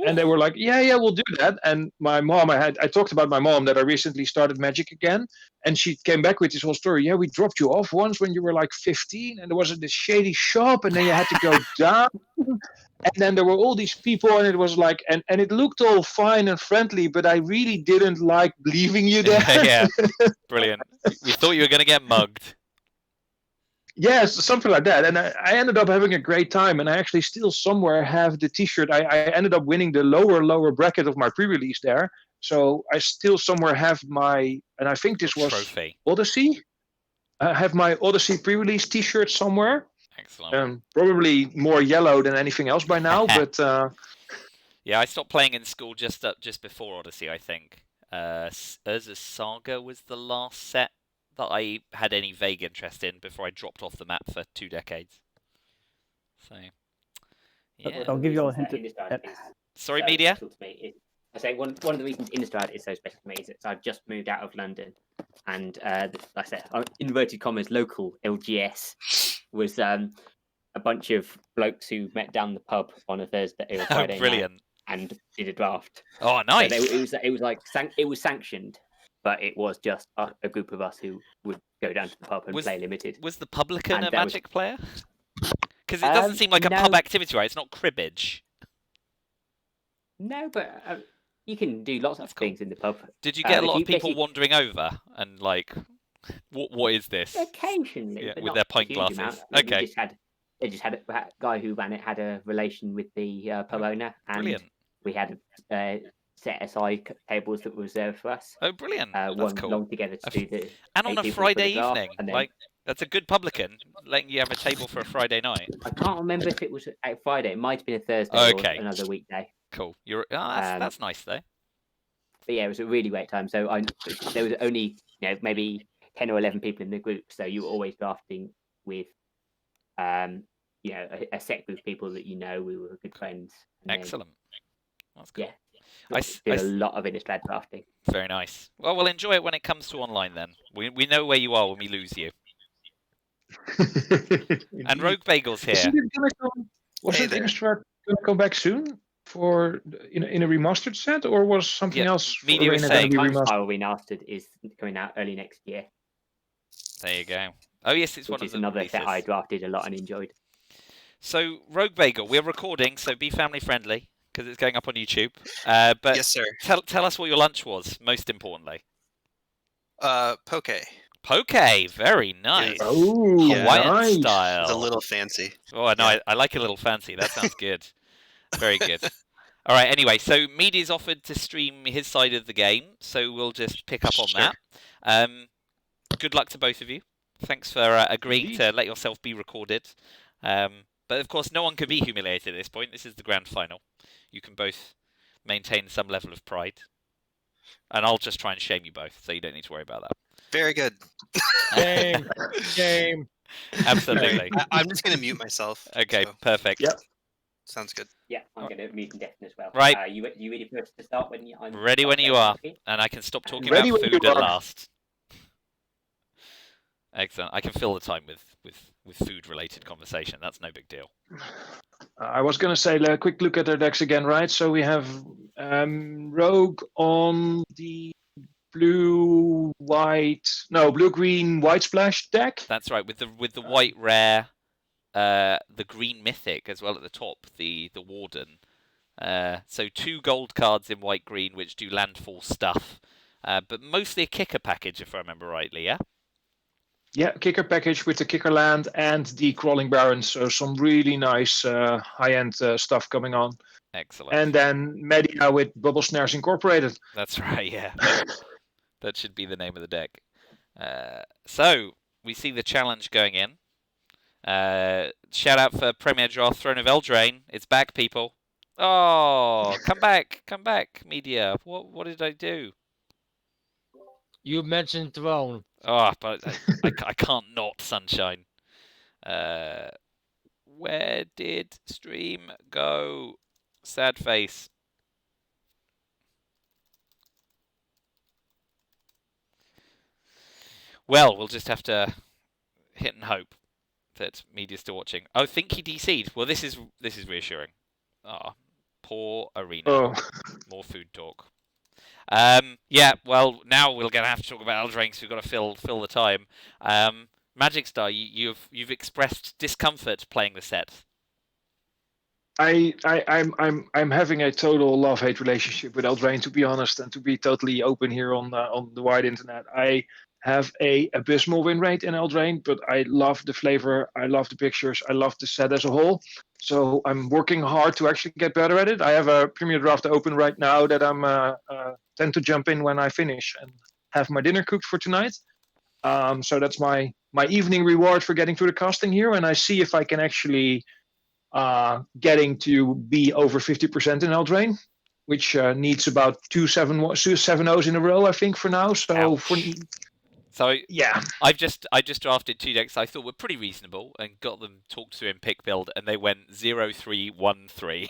And they were like, yeah, we'll do that. And my mom, I talked about my mom that I recently started Magic again. And she came back with this whole story. Yeah, we dropped you off once when you were like 15. And there was this shady shop. And then you had to go down. And then there were all these people. And it was like, and it looked all fine and friendly. But I really didn't like leaving you there. Yeah, brilliant. We thought you were going to get mugged. Yes, something like that. And I ended up having a great time. And I actually still somewhere have the T-shirt. I ended up winning the lower bracket of my pre-release there. So I still somewhere have and I think this was trophy. Odyssey. I have my Odyssey pre-release T-shirt somewhere. Excellent. Probably more yellow than anything else by now. But yeah, I stopped playing in school just before Odyssey, I think. Urza's Saga was the last set that I had any vague interest in before I dropped off the map for 2 decades. So, yeah. I'll give you all a hint. Sorry, Meighdea? I say one of the reasons Innistrad is so special to me is that I've just moved out of London, and like I said, inverted commas, local LGS was a bunch of blokes who met down the pub on a Thursday or Friday brilliant. night and did a draft. Oh, nice! So it was sanctioned. But it was just a group of us who would go down to the pub and play Limited. Was the publican a Magic player? Because it doesn't seem like a no. pub activity, right? It's not cribbage. No, but you can do lots of things in the pub. Did you get a lot of people wandering over and like, what is this? Occasionally, yeah, but with their pint glasses. Okay. They just had a guy who ran it had a relation with the pub owner, and brilliant. We had set aside tables that were reserved for us. Oh, brilliant! That's one cool. long together to do the. And on a Friday evening, then, like that's a good publican, letting you have a table for a Friday night. I can't remember if it was a Friday. It might have been a Thursday or another weekday. Cool. That's nice though. But yeah, it was a really great time. So there was only maybe 10 or 11 people in the group, so you were always drafting with a set group of people that we were good friends. And Excellent. That's cool. Yeah, did a lot of Innistrad drafting. Very nice. Well, we'll enjoy it when it comes to online then. We know where you are when we lose you. And Roguebagel's here. Wasn't Innistrad going to come back soon for in a remastered set, or was something else? Meighdea was saying remastered is coming out early next year. There you go. Oh yes, it's one of the another releases. set I drafted a lot and enjoyed. So Roguebagel, we're recording, so be family friendly because it's going up on YouTube. But yes, sir. Tell us what your lunch was. Most importantly. Poke. Poke, very nice. Oh, Hawaiian nice. style. It's a little fancy. Oh no, I like a little fancy. That sounds good. Very good. All right. Anyway, so Meightea's offered to stream his side of the game, so we'll just pick up on that. Good luck to both of you. Thanks for agreeing to let yourself be recorded. But of course, no one can be humiliated at this point. This is the grand final. You can both maintain some level of pride, and I'll just try and shame you both, so you don't need to worry about that. Very good. Shame. Absolutely. I'm just going to mute myself. Okay, so. perfect. Yep. Sounds good. Yeah, I'm going to mute and deafen as well. Right. You ready for us to start when I'm ready when you are, and I can stop talking Ready about when food you at are. last. Excellent. I can fill the time with food-related conversation. That's no big deal. I was going to say a quick look at their decks again, right? So we have Rogue on the blue-green white splash deck. That's right. With the white rare, the green mythic as well at the top, the Warden. So 2 gold cards in white green which do landfall stuff, but mostly a kicker package if I remember rightly. Yeah. Yeah, kicker package with the kicker land and the crawling barons. So some really nice high-end stuff coming on. Excellent. And then Meighdea with bubble snares incorporated. That's right. Yeah. That should be the name of the deck. So we see the challenge going in. Shout out for Premier Draft Throne of Eldraine. It's back, people. Oh, come back, Meighdea. What did I do? You mentioned Throne. Oh, but I can't not, Sunshine. Where did stream go? Sad face. Well, we'll just have to hit and hope that Meightea's still watching. Oh, I think he DC'd. Well, this is reassuring. Ah, poor Arena. Oh. More food talk. Yeah, well, now we're going to have to talk about Eldraine, so we've got to fill the time. Magic Star, you've expressed discomfort playing the set. I'm having a total love-hate relationship with Eldraine, to be honest, and to be totally open here on the wide internet. I have a abysmal win rate in Eldraine, but I love the flavor, I love the pictures, I love the set as a whole. So I'm working hard to actually get better at it. I have a Premier Draft open right now that I'm tend to jump in when I finish and have my dinner cooked for tonight. So that's my evening reward for getting through the casting here, and I see if I can actually getting to be over 50% in Eldraine, which needs about 2 7-0s in a row, I think, for now. So yeah, I just drafted 2 decks I thought were pretty reasonable and got them talked to in pick build, and they went 0-3-1-3.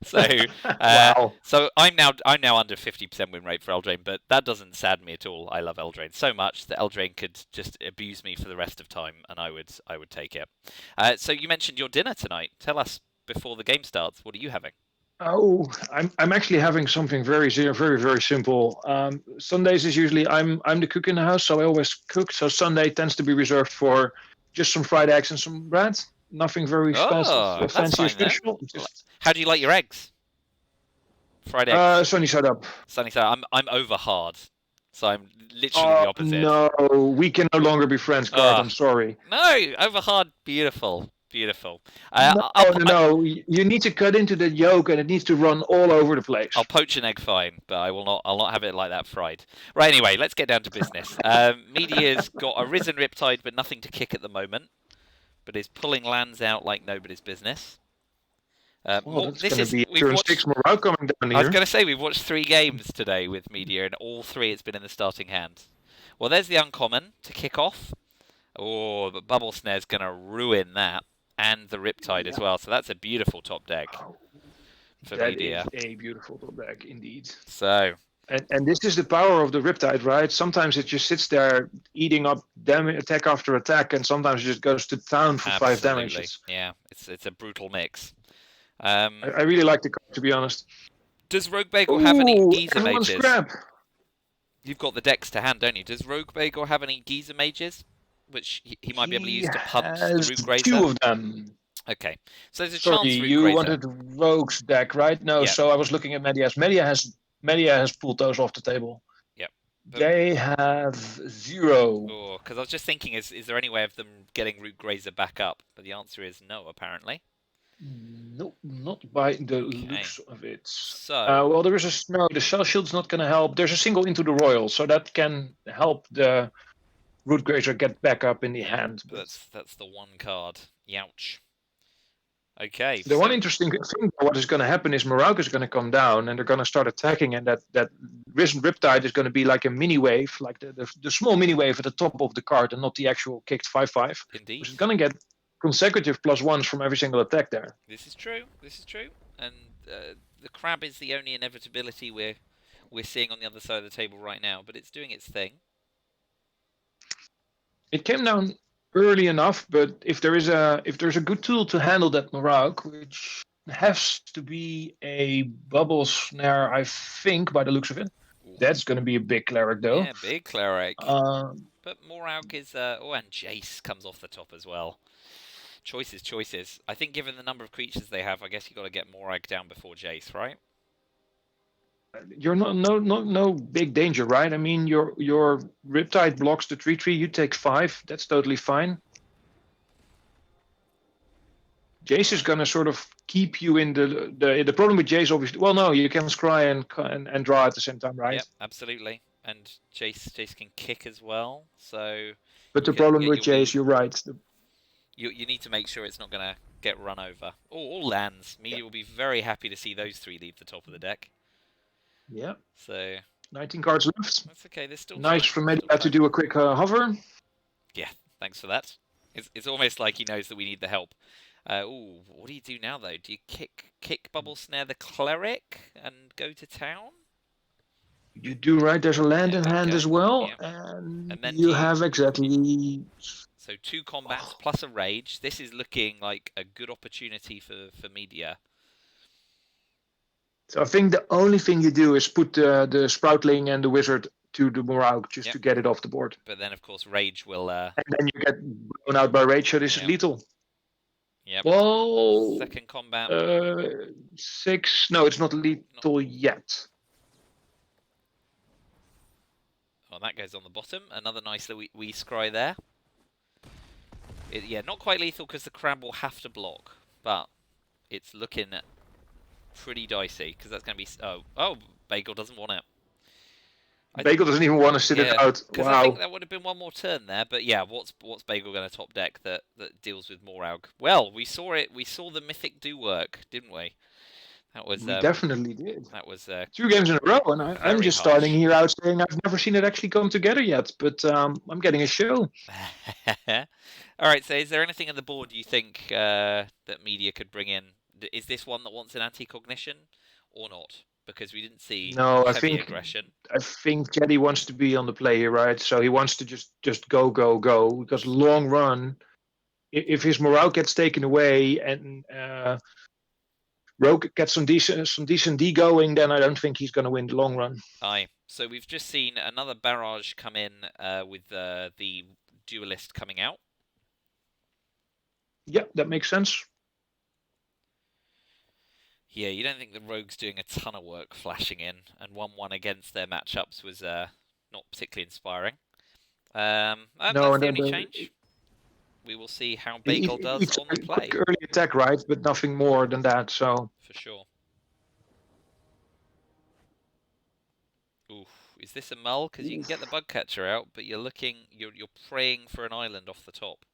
So wow. So I'm now under 50% win rate for Eldraine, but that doesn't sadden me at all. I love Eldraine so much that Eldraine could just abuse me for the rest of time, and I would take it. So you mentioned your dinner tonight. Tell us before the game starts. What are you having? Oh, I'm actually having something very very simple. Sundays is usually I'm the cook in the house, so I always cook. So Sunday tends to be reserved for just some fried eggs and some bread. Nothing very fancy or special. How do you like your eggs? Fried eggs. Sunny side up. Sunny side. I'm over hard, so I'm literally the opposite. No, we can no longer be friends, Card. I'm sorry. No, over hard. Beautiful. No. You need to cut into the yolk, and it needs to run all over the place. I'll poach an egg fine, but I'll not have it like that fried. Right. Anyway, let's get down to business. Meightea's got a Risen Riptide, but nothing to kick at the moment. But is pulling lands out like nobody's business. That's going to be turn 6 more out coming down here. I was going to say we've watched 3 games today with Meighdea, and all 3 it's been in the starting hand. Well, there's the uncommon to kick off. Oh, but Bubble Snare's going to ruin that. And the Riptide as well. So that's a beautiful top deck for That Meighdea. is a beautiful top deck indeed. So, And this is the power of the Riptide, right? Sometimes it just sits there eating up damage, attack after attack, and sometimes it just goes to town for 5 damage. absolutely. Yeah, it's a brutal mix. I really like the card, to be honest. Does Roguebagel have any Ooh, Geezer everyone's mages? scrap. You've got the decks to hand, don't you? Does Roguebagel have any Geezer mages? Which he might be able to use to punt the has Root Grazer? 2 of them. Okay, so there's a Sorry, chance Root you Grazer. wanted Rogue's deck, right? No, Yeah. so I was looking at Meightea's. Meighdea has pulled those off the table. Yep. They have 0. Oh, because I was just thinking, is there any way of them getting Root Grazer back up? But the answer is no, apparently. Nope, not by the looks of it. So, well, there is no. The Shell Shield's not going to help. There's a single into the Royal, so that can help the Root Grazer get back up in the hand. But that's the one card. Youch. Okay. the one interesting thing, what is going to happen is Morauk is going to come down, and they're going to start attacking, and that Risen Riptide is going to be like a mini wave, like the small mini wave at the top of the card, and not the actual kicked 5/5. Indeed. Which is going to get consecutive +1s from every single attack there. This is true. This is true. And the crab is the only inevitability we're seeing on the other side of the table right now, but it's doing its thing. It came down early enough, but if there's a good tool to handle that Morauk, which has to be a bubble snare, I think, by the looks of it. Ooh. That's going to be a big cleric, though. Yeah, big cleric. But Morauk is... oh, and Jace comes off the top as well. Choices. I think given the number of creatures they have, I guess you got to get Morauk down before Jace, right? You're no big danger, right? I mean, your Riptide blocks the 3/3. You take 5. That's totally fine. Jace is gonna sort of keep you in the problem with Jace, obviously. Well, no, you can scry and draw at the same time, right? Yep, absolutely. And Jace can kick as well. So. But the problem with Jace, you're right. You need to make sure it's not going to get run over. Oh, all lands. Meighdea will be very happy to see those 3 leave the top of the deck. Yeah. So 19 cards left. that's okay. There's still nice time. for Meighdea to do a quick hover. Yeah, thanks for that. It's almost like he knows that we need the help. Ooh, what do you do now though? Do you kick Bubble Snare the cleric and go to town? You do, right? There's a land in hand okay. as well, Yeah. and then you have exactly. So 2 combats plus a rage. This is looking like a good opportunity for Meighdea. So I think the only thing you do is put the Sproutling and the Wizard to the Morauk just to get it off the board. But then, of course, Rage will... And then you get blown out by Rage, so this is lethal. Yep. Well... Second combat. 6... No, it's not lethal yet. Oh, that goes on the bottom. Another nice little wee scry there. Yeah, not quite lethal because the crab will have to block. But it's looking pretty dicey because that's going to be... Oh, Bagel doesn't want it. Bagel doesn't even want to sit it out. Because wow. I think that would have been one more turn there. But yeah, what's Bagel going to top deck that deals with Morauk? Well, we saw it. We saw the Mythic do work, didn't we? That was... we definitely did. That was... 2 games in a row, and I'm just starting here out saying I've never seen it actually come together yet. But I'm getting a show. All right, so is there anything on the board you think that Meighdea could bring in? Is this one that wants an anti-cognition or not? Because we didn't see heavy aggression. I think Jetty wants to be on the play here, right? So he wants to just go. Because long run, if his Morauk gets taken away and Rogue gets some decent D going, then I don't think he's going to win the long run. Aye. So we've just seen another barrage come in with the duelist coming out. Yeah, that makes sense. Yeah, you don't think the Rogue's doing a ton of work flashing in, and 1-1 against their matchups was not particularly inspiring. That's the only change. We will see how Bagel does on the play. Early attack, right? But nothing more than that. So for sure. Oof, is this a mull? Because you can get the bug catcher out, but you're praying for an island off the top.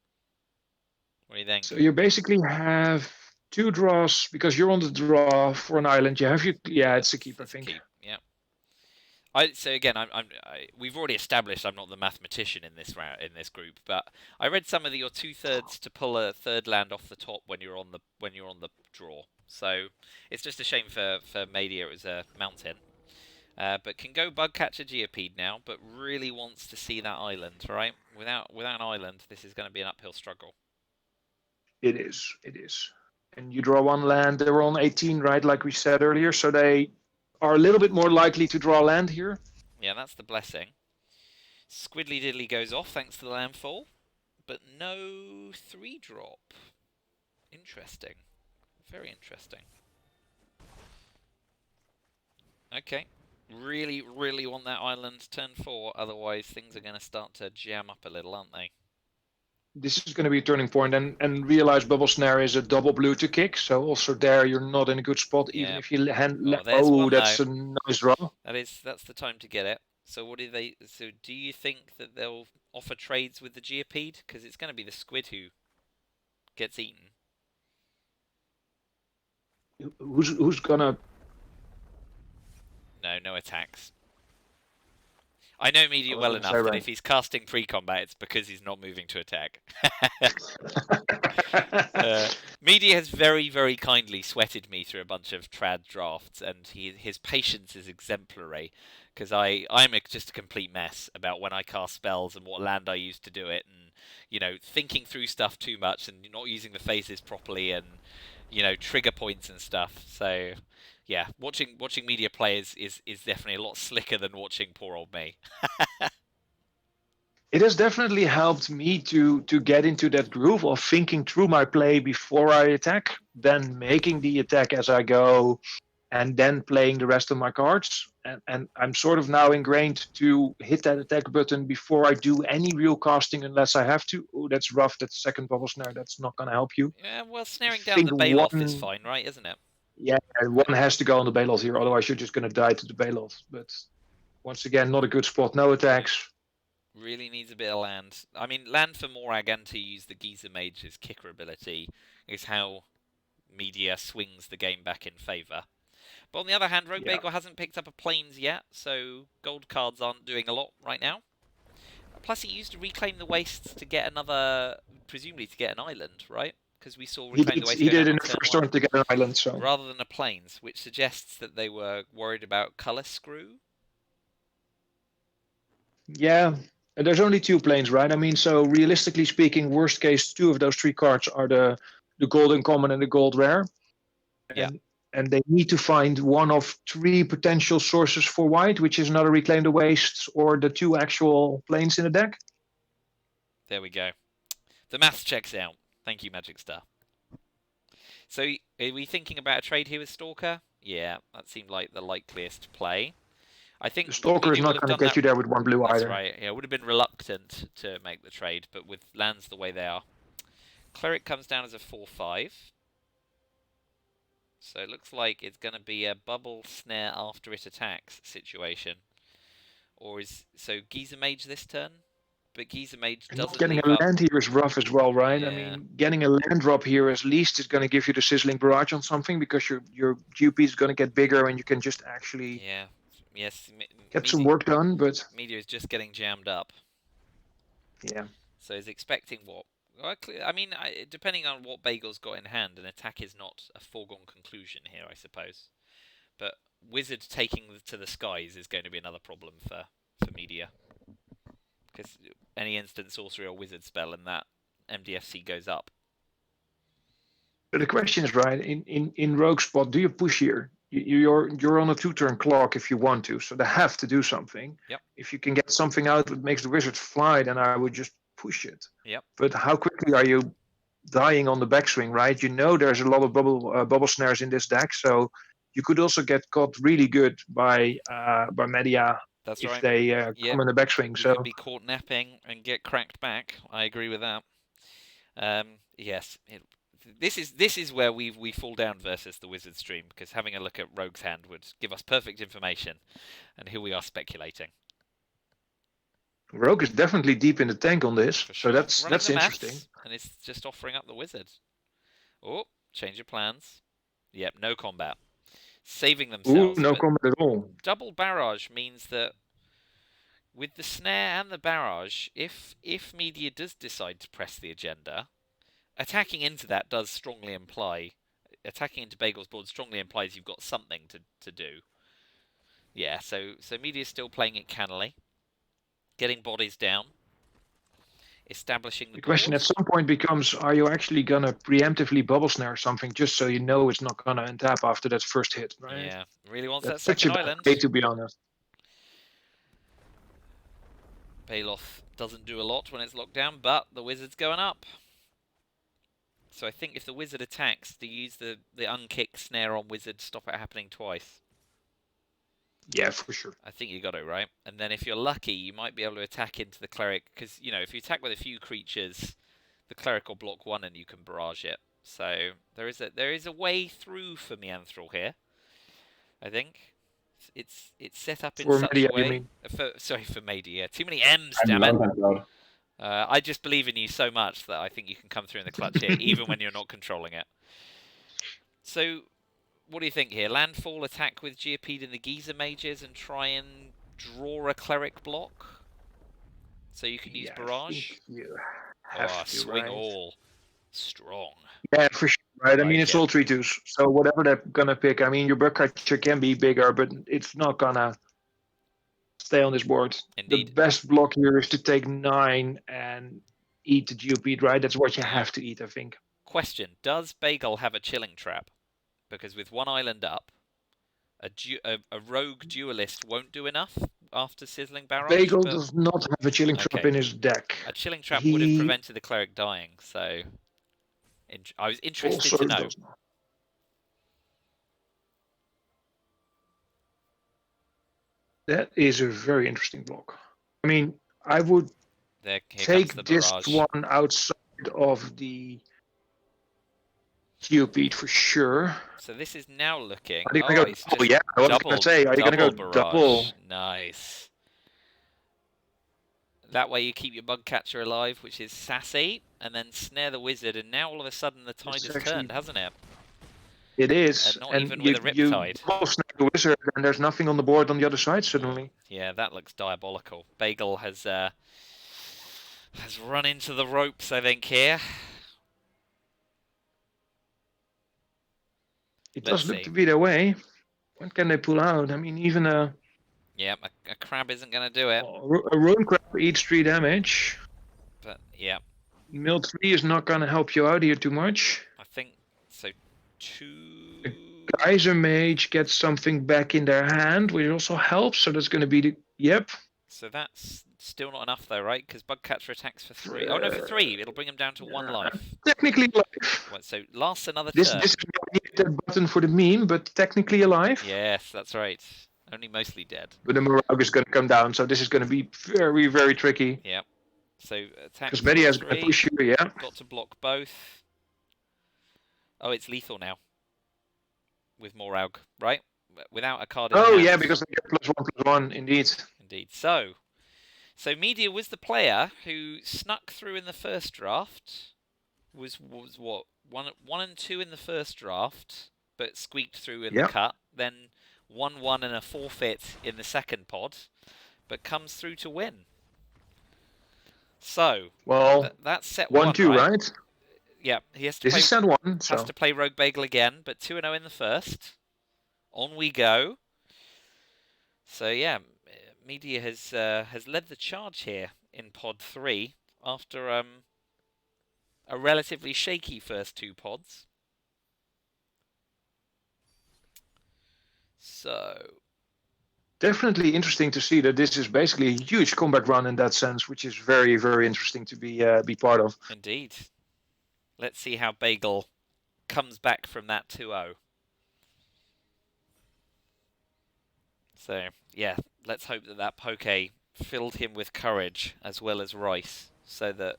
What do you think? So you basically have 2 draws because you're on the draw for an island. You have it's a keep, I think. Yeah. So again, we've already established I'm not the mathematician in this group, but I read some of your 2/3 to pull a third land off the top when you're on the draw. So it's just a shame for Meighdea it was a mountain, but can go bug catcher Geopede now, but really wants to see that island, right? Without an island, this is going to be an uphill struggle. It is. And you draw one land. They're on 18, right? Like we said earlier, so they are a little bit more likely to draw land here. Yeah, that's the blessing. Squiddly Diddly goes off thanks to the landfall, but no 3-drop. Interesting. Very interesting. Okay. Really, really want that island turn 4, otherwise things are going to start to jam up a little, aren't they? This is going to be a turning point, and realize Bubble Snare is a double blue to kick, so also there you're not in a good spot, even Yeah. if you that's there's a nice draw. That's the time to get it. So do you think that they'll offer trades with the Geopede? Because it's going to be the squid who gets eaten. Who's gonna? No attacks. I know Meighdea well enough that if he's casting pre-combat, it's because he's not moving to attack. Meighdea has very, very kindly sweated me through a bunch of trad drafts, and his patience is exemplary, because I'm just a complete mess about when I cast spells and what land I use to do it, and thinking through stuff too much and not using the phases properly, and trigger points and stuff. So yeah, watching Meighdea play is definitely a lot slicker than watching poor old me. It has definitely helped me to get into that groove of thinking through my play before I attack, then making the attack as I go, and then playing the rest of my cards. And I'm sort of now ingrained to hit that attack button before I do any real casting unless I have to. Oh, that's rough. That's second Bubble Snare. That's not going to help you. Yeah, well, snaring down the Bailoff is fine, right? Isn't it? Yeah, one has to go on the Bailoff here, otherwise you're just going to die to the Bailoff. But once again, not a good spot. No attacks. Really needs a bit of land. I mean, land for Morag and to use the Geyser Mage's kicker ability is how Meighdea swings the game back in favour. But on the other hand, Roguebagel hasn't picked up a plains yet, so gold cards aren't doing a lot right now. Plus, he used to Reclaim the Wastes to get presumably to get an island, right? Because we saw Reclaim the Wastes. He did in the first turn to get an island, so rather than a plains, which suggests that they were worried about colour screw. Yeah, and there's only 2 planes, right? I mean, so realistically speaking, worst case, 2 of those 3 cards are the golden common and the gold rare. And they need to find one of 3 potential sources for white, which is another Reclaim the Wastes or the 2 actual planes in the deck. There we go. The maths checks out. Thank you, Magic Star. So, are we thinking about a trade here with Stalker? Yeah, that seemed like the likeliest play. I think the Stalker is not going to get you there with 1 blue either. That's right. Yeah, would have been reluctant to make the trade, but with lands the way they are. Cleric comes down as a 4/5. So it looks like it's going to be a bubble snare after it attacks situation. Or so Geyser Mage this turn? But Geyser Mage doesn't. Getting a land here is rough as well, right? Yeah. I mean, getting a land drop here at least is going to give you the Sizzling Barrage on something, because your GP is going to get bigger and you can just actually get some work done. But Meighdea is just getting jammed up. Yeah. So he's expecting what? I mean, depending on what Bagel's got in hand, an attack is not a foregone conclusion here, I suppose. But Wizard taking to the skies is going to be another problem for Meighdea. Because any instant sorcery or wizard spell and that MDFC goes up. But the question is, right, in Rogue Spot, do you push here? You're on a 2-turn clock if you want to, so they have to do something. Yep. If you can get something out that makes the wizard fly, then I would just push it. Yep. But how quickly are you dying on the backswing, right? You know there's a lot of bubble snares in this deck, so you could also get caught really good by Meighdea. That's if right. they come in the backswing. You could be caught napping and get cracked back. I agree with that. Yes, this is where we fall down versus the Wizard stream, because having a look at Rogue's hand would give us perfect information, and here we are speculating. Rogue is definitely deep in the tank on this, so that's interesting. And it's just offering up the Wizard. Oh, change of plans. Yep, no combat. saving Ooh, themselves. no but comment at all. double barrage means that with the snare and the barrage, if Meighdea does decide to press the agenda, attacking into that does strongly imply... Attacking into Bagel's board strongly implies you've got something to do. Yeah, so Meightea's still playing it cannily. Getting bodies down. Establishing the The question board. at some point becomes, are you actually going to preemptively bubble snare something just so you know it's not going to untap after that first hit, right? Yeah, really wants That's that such a second bad island. play, to be honest. Baloth doesn't do a lot when it's locked down, but the wizard's going up. So I think if the wizard attacks, to use the unkick snare on wizard, stop it happening twice. Yeah, for sure. I think you got it right. And then if you're lucky, you might be able to attack into the cleric, because, you know, if you attack with a few creatures, the cleric will block one and you can barrage it. So there is a way through for Mianthril here, I think. It's set up in For such Meighdea, a way. you mean? Sorry, for Meighdea. Too many M's, I'm damn it. loud and loud. I just believe in you so much that I think you can come through in the clutch here, even when you're not controlling it. So, what do you think here? Landfall, attack with Geopede and the Geyser mages and try and draw a cleric block? So you can use Yeah, I barrage? think you have to, swing right? all. Strong. Yeah, for sure, right? I mean, Like it's it. all 3/2s, so whatever they're going to pick. I mean, your bug catcher can be bigger, but it's not going to stay on this board. Indeed. The best block here is to take 9 and eat the Geopede, right? That's what you have to eat, I think. Question, does Bagel have a chilling trap? Because with one island up, a rogue duelist won't do enough after Sizzling Barrage. Bagel but does not have a chilling trap Okay. in his deck. a chilling trap would have He prevented the cleric dying, so I was interested also to know. does not. That is a very interesting block. I mean, I would Here comes take the this barrage. one outside of the Geopede for sure. So this is now looking. Are you gonna go? It's Oh just yeah, I was double, gonna say, are you gonna go barrage. double? Nice. That way you keep your bug catcher alive, which is sassy, and then snare the wizard, and now all of a sudden the tide This has is actually- turned, hasn't it? It is, not even with a you Riptide. double snap the wizard, and there's nothing on the board on the other side suddenly. Yeah, that looks diabolical. Bagel has run into the ropes, I think, here. It Let's does look see. to be their way. What can they pull out? I mean, even a Yeah, a crab isn't going to do it. Roan Crab eats 3 damage. But, yeah, Mill 3 is not gonna help you out here too much. I think so. 2... Geyser Mage gets something back in their hand, which also helps. So that's gonna be the So that's still not enough, though, right? Because bug catcher attacks for 3. Oh, no, for 3. It'll bring him down to 1 life. technically alive. Right, so lasts another This turn. is that button for the meme, but technically alive. Yes, that's right. Only mostly dead. But the Morag is gonna come down, so this is gonna be very, very tricky. Yep. So attack. Because Meighdea is gonna push you, yeah. Got to block both. Oh, it's lethal now. With Morag, right? Without a card in Oh hand. yeah, because they get +1/+1, indeed. Indeed. So Meighdea was the player who snuck through in the first draft. Was what 1 and 2 in the first draft, but squeaked through in the Yep. cut. Then 1-1 and a forfeit in the second pod, but comes through to win. So Well, that's set 1-2, right? right? Yeah, he has to This play. is set 1, Has so to play Roguebagel again, but 2-0 in the first. On we go. So yeah, Meighdea has led the charge here in pod 3 after a relatively shaky first 2 pods. So definitely interesting to see that this is basically a huge combat run in that sense, which is very, very interesting to be part of. indeed, let's see how Bagel comes back from that 2-0. So, yeah, let's hope that poke filled him with courage as well as rice so that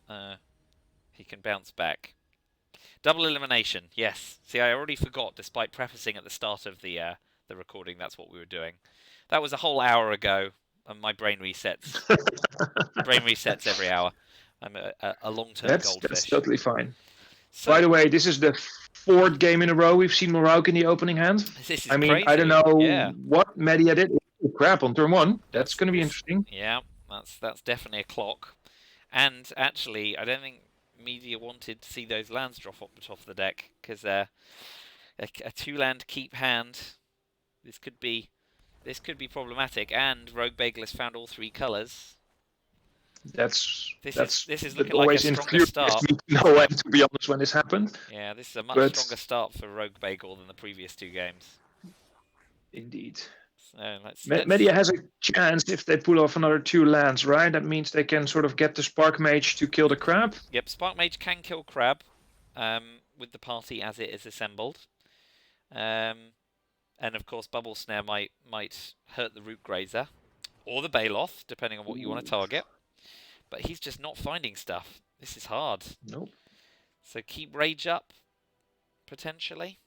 he can bounce back. Double elimination, yes. See, I already forgot, despite prefacing at the start of the recording, that's what we were doing. That was a whole hour ago, and my brain resets. Brain resets every hour. I'm a long-term goldfish. That's totally fine. So, By the way, this is the 4th game in a row we've seen Morauk in the opening hand. This is I mean, crazy. I don't know Yeah. what Meighdea did. Oh, crap on turn 1. That's going to be interesting. Yeah, that's definitely a clock. And actually, I don't think Meighdea wanted to see those lands drop off the top of the deck, because a 2-land keep hand, this could be problematic. And Roguebagel has found all 3 colours. This is looking like a always stronger infuriates start. me to no end, to be honest, when this happened. Yeah, this is a much But- stronger start for Roguebagel than the previous 2 games. Indeed. So let's Meighdea has a chance if they pull off another 2 lands, right? That means they can sort of get the Spark Mage to kill the crab. Yep, Spark Mage can kill Crab with the party as it is assembled. And of course, Bubble Snare might hurt the Root Grazer or the Baloth, depending on what you want to target. But he's just not finding stuff. This is hard. Nope. So keep Rage up, potentially.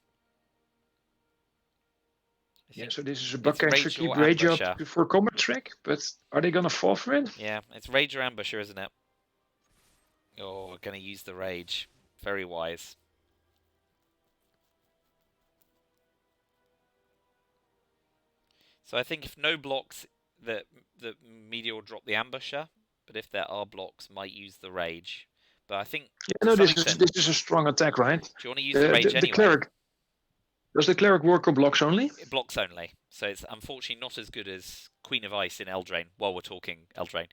Yeah, so this is a it's buckcatcher, Rage keep or Rage Ambusher. up before combat trick, but are they gonna fall for it? Yeah, it's Rage or Ambusher, isn't it? Oh, going to use the Rage. Very wise. So I think if no blocks, the Meighdea will drop the Ambusher, but if there are blocks, might use the Rage. But I think Yeah, no, this is a strong attack, right? do you want to use the Rage anyway? Cleric. Does the Cleric work on blocks only? Blocks only. So it's unfortunately not as good as Queen of Ice in Eldraine, while we're talking Eldraine.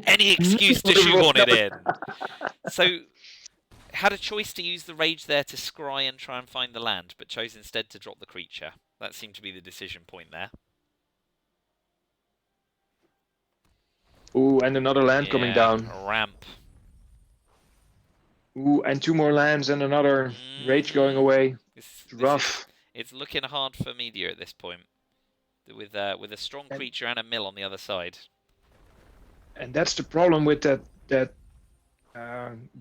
Any excuse to shoehorn it in. So, had a choice to use the Rage there to scry and try and find the land, but chose instead to drop the creature. That seemed to be the decision point there. Ooh, and another land coming down. Ramp. Ooh, and 2 more lands and another Rage going away. It's rough. It's looking hard for Meighdea at this point, with a strong creature and a mill on the other side. And that's the problem with that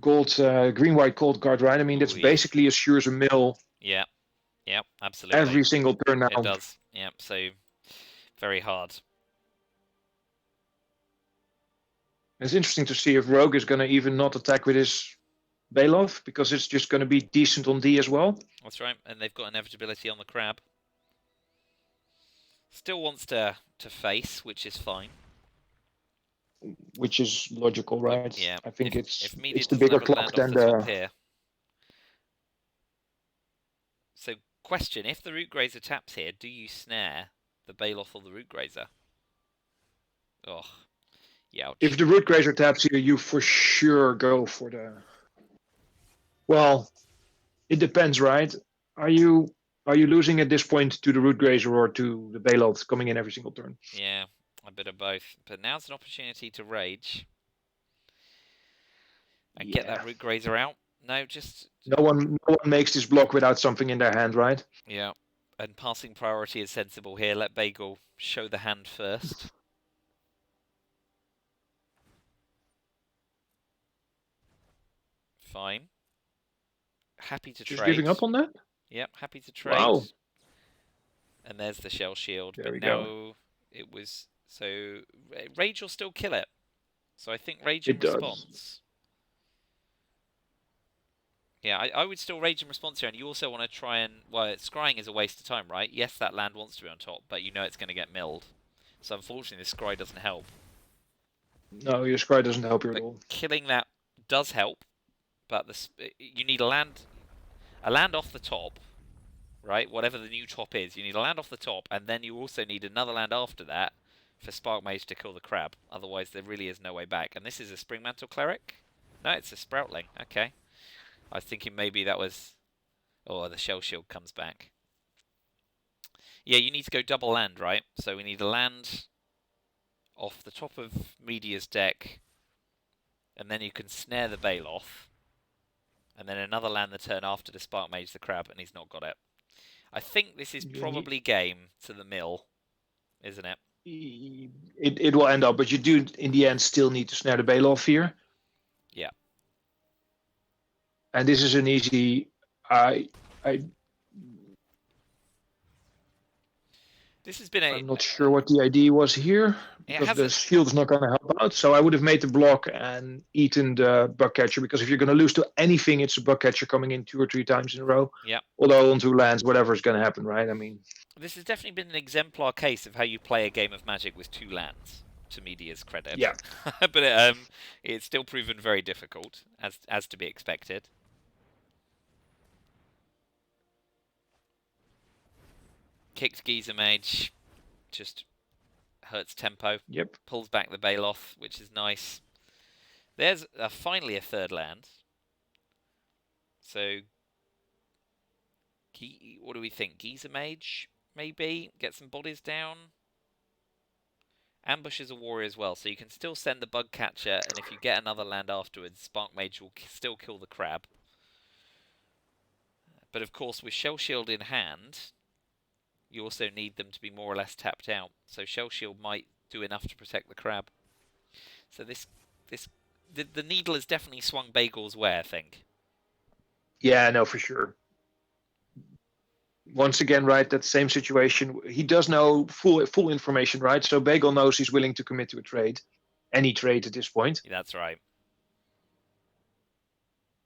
gold, green-white cold card, right? I mean, that's basically assures a mill. Yeah, absolutely. Every single turn now. It does. Yeah, so very hard. It's interesting to see if Rogue is going to even not attack with his Baloth, because it's just going to be decent on D as well. That's right, and they've got inevitability on the crab. Still wants to face, which is fine. Which is logical, right? Yeah. I think if it's Meighdea the doesn't bigger have a clock land than off the top the... here. So, question, if the Root Grazer taps here, do you snare the Baloth or the Root Grazer? Oh, yeah. If the Root Grazer taps here, you for sure go for the... Well, it depends, right? Are you losing at this point to the Root Grazer or to the Baloth coming in every single turn? Yeah, a bit of both. But now's an opportunity to Rage. And get that Root Grazer out. No, just... No one makes this block without something in their hand, right? Yeah. And passing priority is sensible here. Let Bagel show the hand first. Fine. Happy to Just trade. giving up on that? Yep, happy to trade. Wow. And there's the Shell Shield. There but we no, go. it was... So, Rage will still kill it. So I think Rage It in does. response. Yeah, I would still Rage in response here, and you also want to try and... Well, scrying is a waste of time, right? Yes, that land wants to be on top, but you know it's going to get milled. So unfortunately, the scry doesn't help. No, your scry doesn't help you at all. Killing that does help, but you need a land off the top, right? Whatever the new top is, you need a land off the top, and then you also need another land after that for Spark Mage to kill the crab. Otherwise, there really is no way back. And this is a Spring Mantle Cleric? No, it's a Sproutling. Okay. I was thinking maybe that was... Oh, the Shell Shield comes back. Yeah, you need to go double land, right? So we need a land off the top of Meightea's deck, and then you can snare the Baloth, and then another land the turn after to Spark Mage the crab, and he's not got it. I think this is probably game to the mill, isn't it? It will end up, but you do in the end still need to snare the Baloth here. Yeah. And this is an easy... This has been a. I'm not sure what the idea was here, It because the hasn't. shield is not going to help out. So I would have made the block and eaten the bug catcher, because if you're going to lose to anything, it's a bug catcher coming in 2 or 3 times in a row. Yeah. Although on 2 lands, whatever is going to happen, right? I mean, This has definitely been an exemplar case of how you play a game of Magic with 2 lands, to Meightea's credit. Yeah. But it's still proven very difficult, as to be expected. Kicked Geyser Mage, just hurts tempo. Yep. Pulls back the Baloth, which is nice. There's finally a 3rd land. So, what do we think? Geyser Mage, maybe? Get some bodies down? Ambush is a warrior as well, so you can still send the Bug Catcher, and if you get another land afterwards, Spark Mage will still kill the crab. But of course, with Shell Shield in hand, you also need them to be more or less tapped out. So Shell Shield might do enough to protect the crab. So the needle has definitely swung Bagel's way, I think. Yeah, no, for sure. Once again, right, that same situation. He does know full information, right? So Bagel knows he's willing to commit to a trade, any trade at this point. That's right.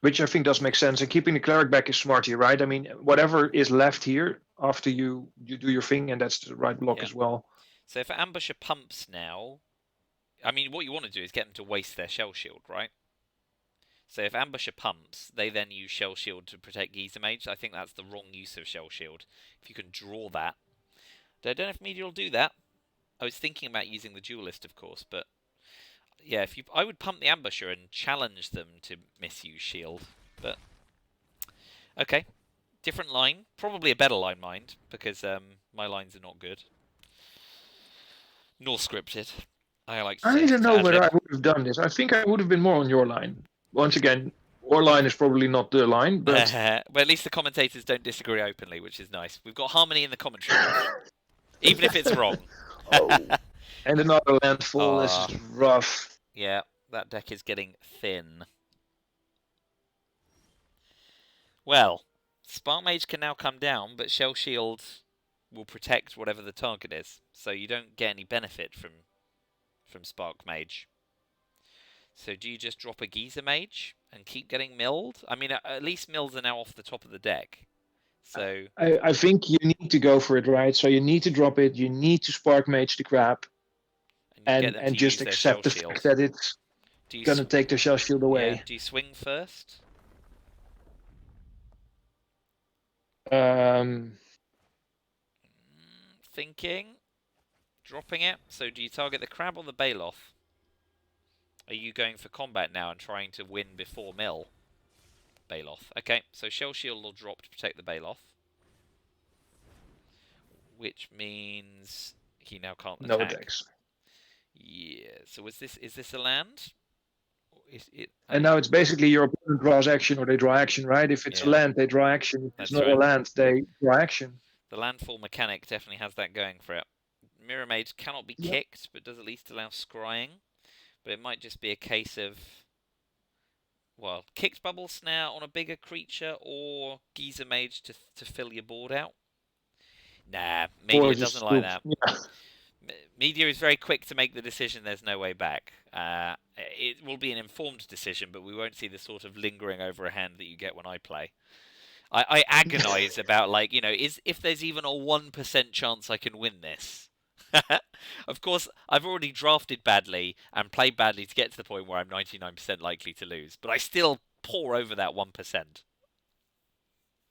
Which I think does make sense. And keeping the cleric back is smart here, right? I mean, whatever is left here after you do your thing, and that's the right block as well. So if Ambusher pumps now, I mean, what you want to do is get them to waste their Shell Shield, right? So if Ambusher pumps, they then use Shell Shield to protect Geyser Mage. I think that's the wrong use of Shell Shield. If you can draw that. I don't know if Meighdea will do that. I was thinking about using the Duelist, of course, but yeah, I would pump the Ambusher and challenge them to misuse Shield. But okay, different line, probably a better line, mind, because my lines are not good, nor scripted. I don't know whether I would have done this. I think I would have been more on your line. Once again, our line is probably not the line, but but at least the commentators don't disagree openly, which is nice. We've got harmony in the commentary, even if it's wrong. And another landfall. This is rough. Yeah, that deck is getting thin. Well, Spark Mage can now come down, but Shell Shield will protect whatever the target is, so you don't get any benefit from Spark Mage. So do you just drop a Geyser Mage and keep getting milled? I mean, at least mills are now off the top of the deck. So I think you need to go for it, right? So you need to drop it. You need to Spark Mage the crap, and just accept the fact that it's going to take the Shell Shield away. Yeah. Do you swing first? Thinking. Dropping it. So do you target the crab or the Baloth? Are you going for combat now and trying to win before mill? Baloth. Okay, so Shell Shield will drop to protect the Baloth. Which means he now can't attack. No attacks. Yeah, so is this a land? And now it's basically your opponent draws action or they draw action, right? If it's a land, they draw action. If it's not a land, they draw action. The landfall mechanic definitely has that going for it. Mirror Mage cannot be kicked, but does at least allow scrying. But it might just be a case of, well, kicked Bubble Snare on a bigger creature or Geyser Mage to fill your board out. Nah, Meighdea doesn't like that. Yeah. Meighdea is very quick to make the decision there's no way back. It will be an informed decision, but we won't see the sort of lingering over a hand that you get when I play. I agonize about, like, you know, if there's even a 1% chance I can win this. Of course, I've already drafted badly and played badly to get to the point where I'm 99% likely to lose, but I still pour over that 1%.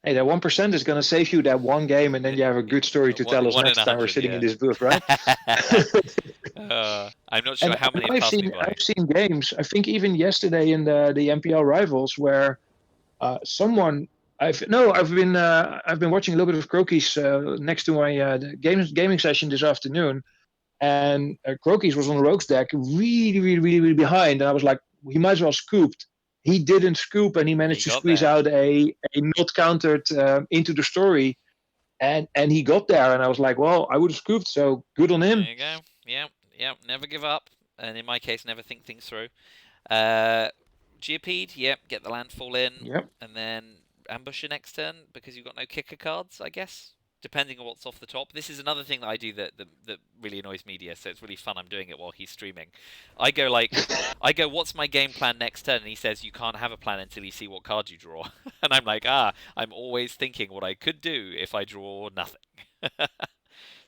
Hey, that 1% is going to save you that one game, and then you have a good story to tell us next time we're sitting in this booth, right? I'm not sure how many have passed me by. I've seen games, I think even yesterday in the MPL Rivals, where someone... I've been watching a little bit of Croquis next to my gaming session this afternoon, and Croquis was on the Rogues deck, really behind, and I was like, he might as well scooped. He didn't scoop, and he managed to squeeze out a not countered into the story, and he got there, and I was like, well, I would have scooped, so good on him. There you go. Yeah. Never give up, and in my case, never think things through. Geopede, get the landfall in, and then Ambusher next turn because you've got no kicker cards, I guess. depending on what's off the top. This is another thing that I do that really annoys Meighdea, so it's really fun. I'm doing it while he's streaming. I go, what's my game plan next turn? And he says, you can't have a plan until you see what card you draw. And I'm like, I'm always thinking what I could do if I draw nothing.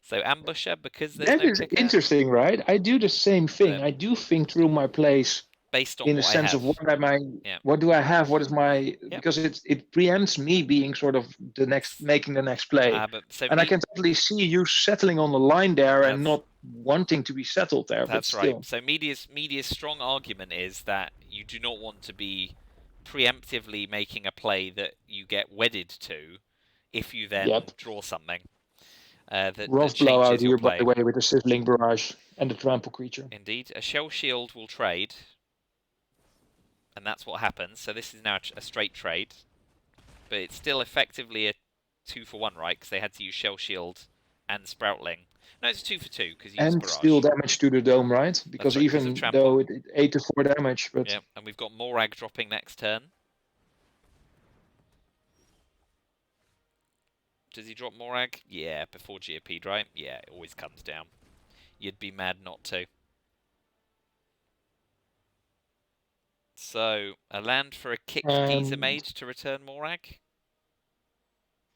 So Ambusher, because there's That no is kicker, interesting, right? I do the same thing. But- I do think through my plays based on in the what I sense have. of what am I, Yeah. what do I have, what is my, because it preempts me being sort of making the next play. And I can totally see you settling on the line there and not wanting to be settled there. That's but still. right. So Meightea's strong argument is that you do not want to be preemptively making a play that you get wedded to if you then draw something. Rough blowout here, by the way, with the sizzling barrage and the trample creature. Indeed. A shell shield will trade. And that's what happens. So this is now a straight trade. But it's still effectively a 2-for-1, right? Because they had to use shell shield and Sproutling. No, it's 2-for-2 because you use barrage. Still damage to the dome, right? Because right, even though it 8 to 4 damage, but yeah, and we've got Morag dropping next turn. Does he drop Morag? Yeah, before Geopede, right? Yeah, it always comes down. You'd be mad not to. So, a land for a kicked Geezer Mage to return Morag?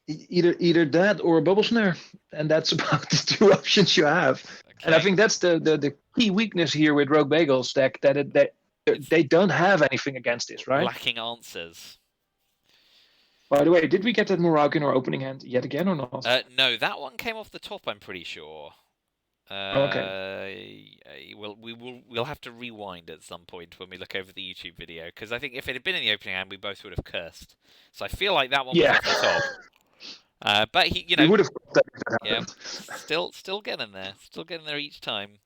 Either that or a bubble snare, and that's about the two options you have. Okay. And I think that's the key weakness here with Roguebagel's deck, that they don't have anything against this, right? Lacking answers. By the way, did we get that Morag in our opening hand yet again or not? No, that one came off the top, I'm pretty sure. Okay. We'll have to rewind at some point when we look over the YouTube video, because I think if it had been in the opening hand, we both would have cursed. So I feel like that one was off the top. But he, we would have. Still getting there each time.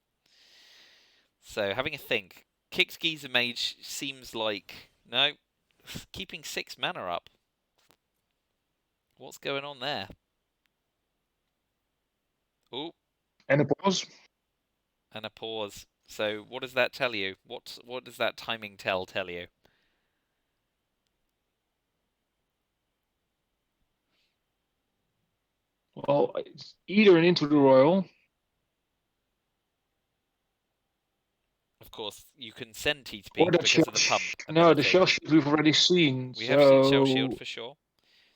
So having a think, kicked Geezer Mage seems like no, keeping 6 mana up. What's going on there? Ooh. And a pause. And a pause. So what does that tell you? What does that timing tell you? Well, it's either an Into the Royal. Of course, you can send T to Peak because of the pump. No, the shell shield we've already seen. We have seen shell shield for sure.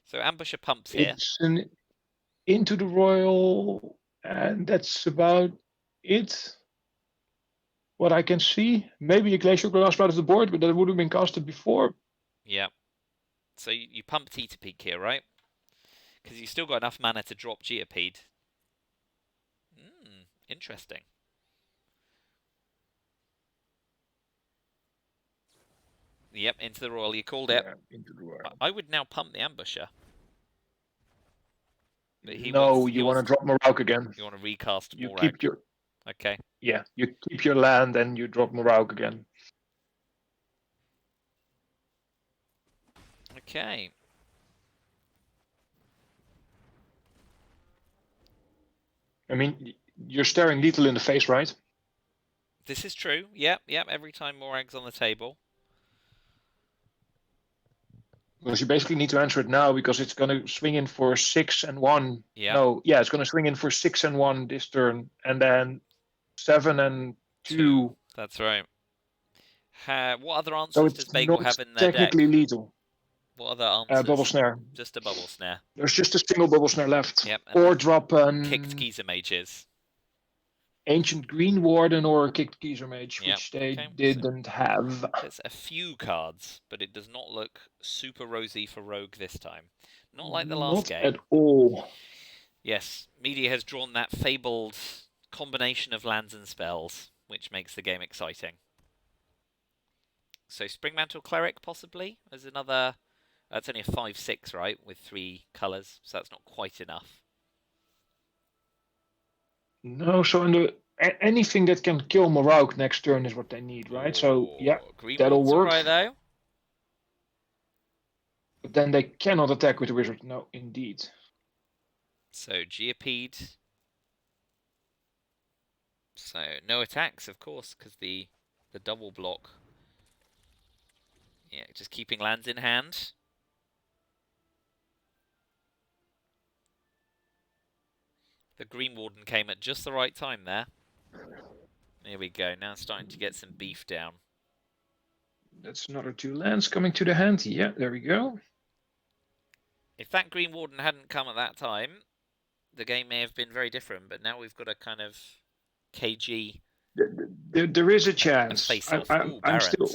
So Ambusher pumps here. It's an Into the Royal, and that's about it. What I can see. Maybe a Glacial Grasp out of the board, but that would have been casted before. Yeah. So you pump T to Peak here, right? Because you've still got enough mana to drop Geopede. Interesting. Yep, into the Royal. You called it. Yeah, into the Royal. I would now pump the Ambusher. But you want to drop Morag again. You want to recast Morag. You keep your. Okay. Yeah, you keep your land and you drop Morag again. Okay. I mean, you're staring lethal in the face, right? This is true. Yep. Every time Morag's on the table. Because you basically need to answer it now because it's going to swing in for 6 and 1. Yeah. No, yeah, it's going to swing in for 6 and 1 this turn, and then 7 and 2. That's right. What other answers does Bagel have in their deck? Technically lethal. What other answers? Bubble snare. Just a bubble snare. There's just a single bubble snare left. Yep. Or drop kicked Geezer Mages. Ancient Green Warden or kicked Geezer Mage, which they didn't have. There's a few cards, but it does not look super rosy for Rogue this time. Not like the last game. Not at all. Yes, Meighdea has drawn that fabled combination of lands and spells, which makes the game exciting. So Springmantle Cleric, possibly, as another... That's only a 5/6, right, with 3 colours, so that's not quite enough. No, so anything that can kill Morag next turn is what they need, right? So, yeah, that'll work. Right, though. But then they cannot attack with the wizard. No, indeed. So, Geopede. So, no attacks, of course, because the double block. Yeah, just keeping lands in hand. The Green Warden came at just the right time there. Here we go. Now starting to get some beef down. That's another 2 lands coming to the hand. Yeah, there we go. If that Green Warden hadn't come at that time, the game may have been very different. But now we've got a kind of KG. There is a chance. Face off. I'm still.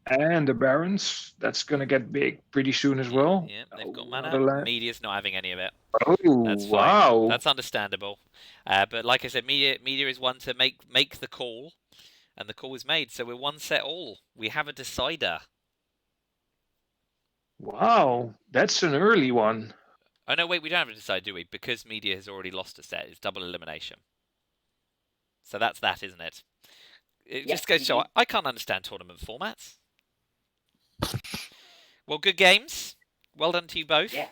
And the Barons. That's going to get big pretty soon as well. Yeah, they've got mana. Meightea's not having any of it. Oh, that's fine. Wow. That's understandable. But like I said, Meighdea is one to make the call. And the call is made. So we're one set all. We have a decider. Wow. That's an early one. Oh, no, wait. We don't have a decider, do we? Because Meighdea has already lost a set. It's double elimination. So that's that, isn't it? It just goes to show I can't understand tournament formats. Well, good games. Well done to you both. Yeah.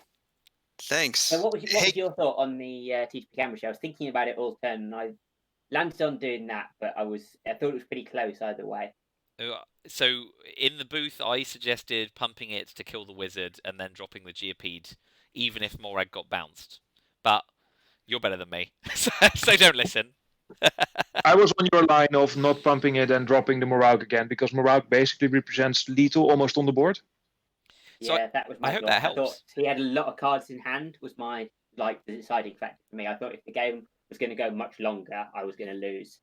Thanks. So what was your thought on the TTP Cambridge? I was thinking about it all turn, and I landed on doing that, but I thought it was pretty close either way. So in the booth, I suggested pumping it to kill the wizard and then dropping the Geopede, even if Morag got bounced. But you're better than me, so don't listen. I was on your line of not pumping it and dropping the Morag again, because Morag basically represents lethal almost on the board. So yeah, that was my I hope thought. that helps. I thought he had a lot of cards in hand was my the deciding factor for me. I thought if the game was going to go much longer, I was going to lose.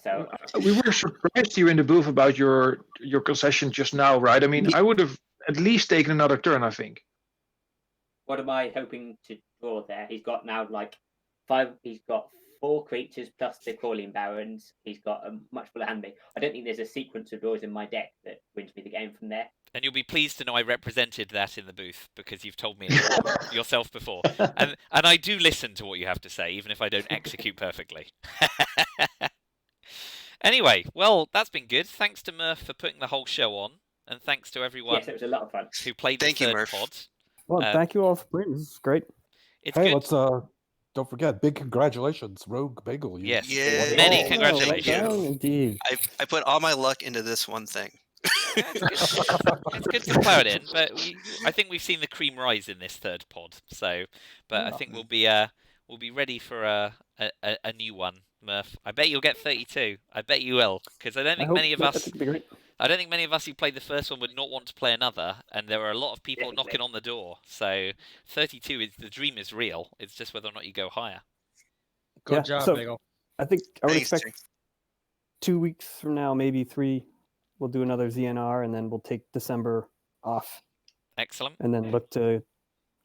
So we were surprised here in the booth about your concession just now, right? I mean, I would have at least taken another turn, I think. What am I hoping to draw there? He's got now like 5. He's got 4 creatures plus the Crawling Barons. He's got a much fuller hand base. I don't think there's a sequence of draws in my deck that wins me the game from there. And you'll be pleased to know I represented that in the booth because you've told me it yourself before. And I do listen to what you have to say, even if I don't execute perfectly. Anyway, well, that's been good. Thanks to Murph for putting the whole show on. And thanks to everyone Yes, it was a lot of fun. who played the third pod. Well, thank you all for playing. This is great. It's Hey, good. let's don't forget, big congratulations, Roguebagel. You Yes, Yay. many Oh, congratulations. Oh, indeed. I put all my luck into this one thing. It's good to plow it in, but I think we've seen the cream rise in this third pod. So, but I think we'll be ready for a new one, Murph. I bet you'll get 32. I bet you will, because I don't think many of us. I don't think many of us who played the first one would not want to play another, and there are a lot of people knocking on the door. So 32 is the dream is real. It's just whether or not you go higher. Good job, so Bagel. I think I would Thanks, expect Jake. 2 weeks from now, maybe 3, we'll do another ZNR, and then we'll take December off, Excellent. and then look to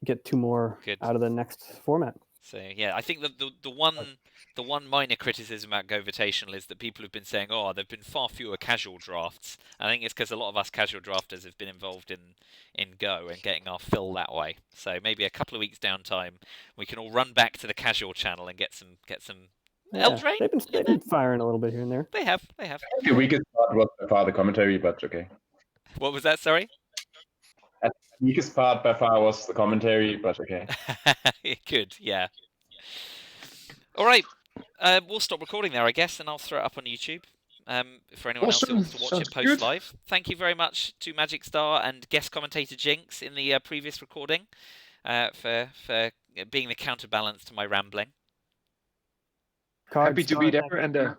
get 2 more Good. out of the next format. So yeah, I think the one minor criticism about GOVitational is that people have been saying, oh, there've been far fewer casual drafts. I think it's because a lot of us casual drafters have been involved in Go and getting our fill that way. So maybe a couple of weeks downtime, we can all run back to the casual channel and get some Eldraine. They've been firing a little bit here and there. They have. The weakest part was by far the commentary, but okay. What was that? Sorry. The weakest part by far was the commentary, but okay. Good. Yeah. All right. We'll stop recording there, I guess, and I'll throw it up on YouTube. For anyone else who wants to watch it post live. Thank you very much to Magic Star and guest commentator Jinx in the previous recording for being the counterbalance to my rambling. Happy to be there, and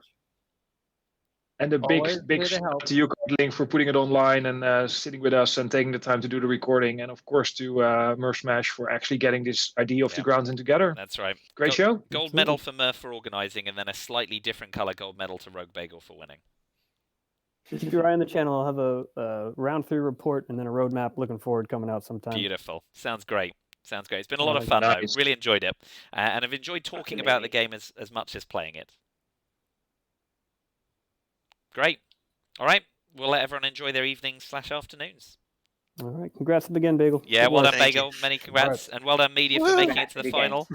a Always big here to shout help. out to you, Codling, for putting it online and sitting with us and taking the time to do the recording, and of course to Amurphsmash for actually getting this idea off the ground and together. That's right. Great show. Gold medal for Murph for organising, and then a slightly different colour gold medal to Roguebagel for winning. Keep your eye on the channel. I'll have a round 3 report and then a roadmap looking forward coming out sometime. Beautiful. Sounds great. Sounds great. It's been a lot of fun, though. Really enjoyed it. And I've enjoyed talking about the game as much as playing it. Great. All right. We'll let everyone enjoy their evenings/afternoons. All right. Congrats again, Bagel. Yeah, Good well work. done, Bagel. Many congrats. And well done, Meighdea, for making it to the final.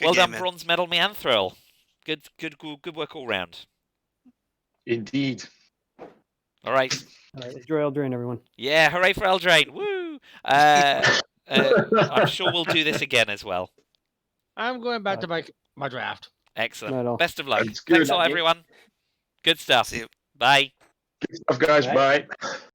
Well done, bronze medal, Mianthril. Good work all round. Indeed. All right. All right. Enjoy Eldraine, everyone. Yeah, hooray for Eldraine. Woo! I'm sure we'll do this again as well. I'm going back to my draft. Excellent. Best of luck. That's good. Thanks a lot, everyone. Good stuff. See you. Bye. Good stuff, guys. Bye.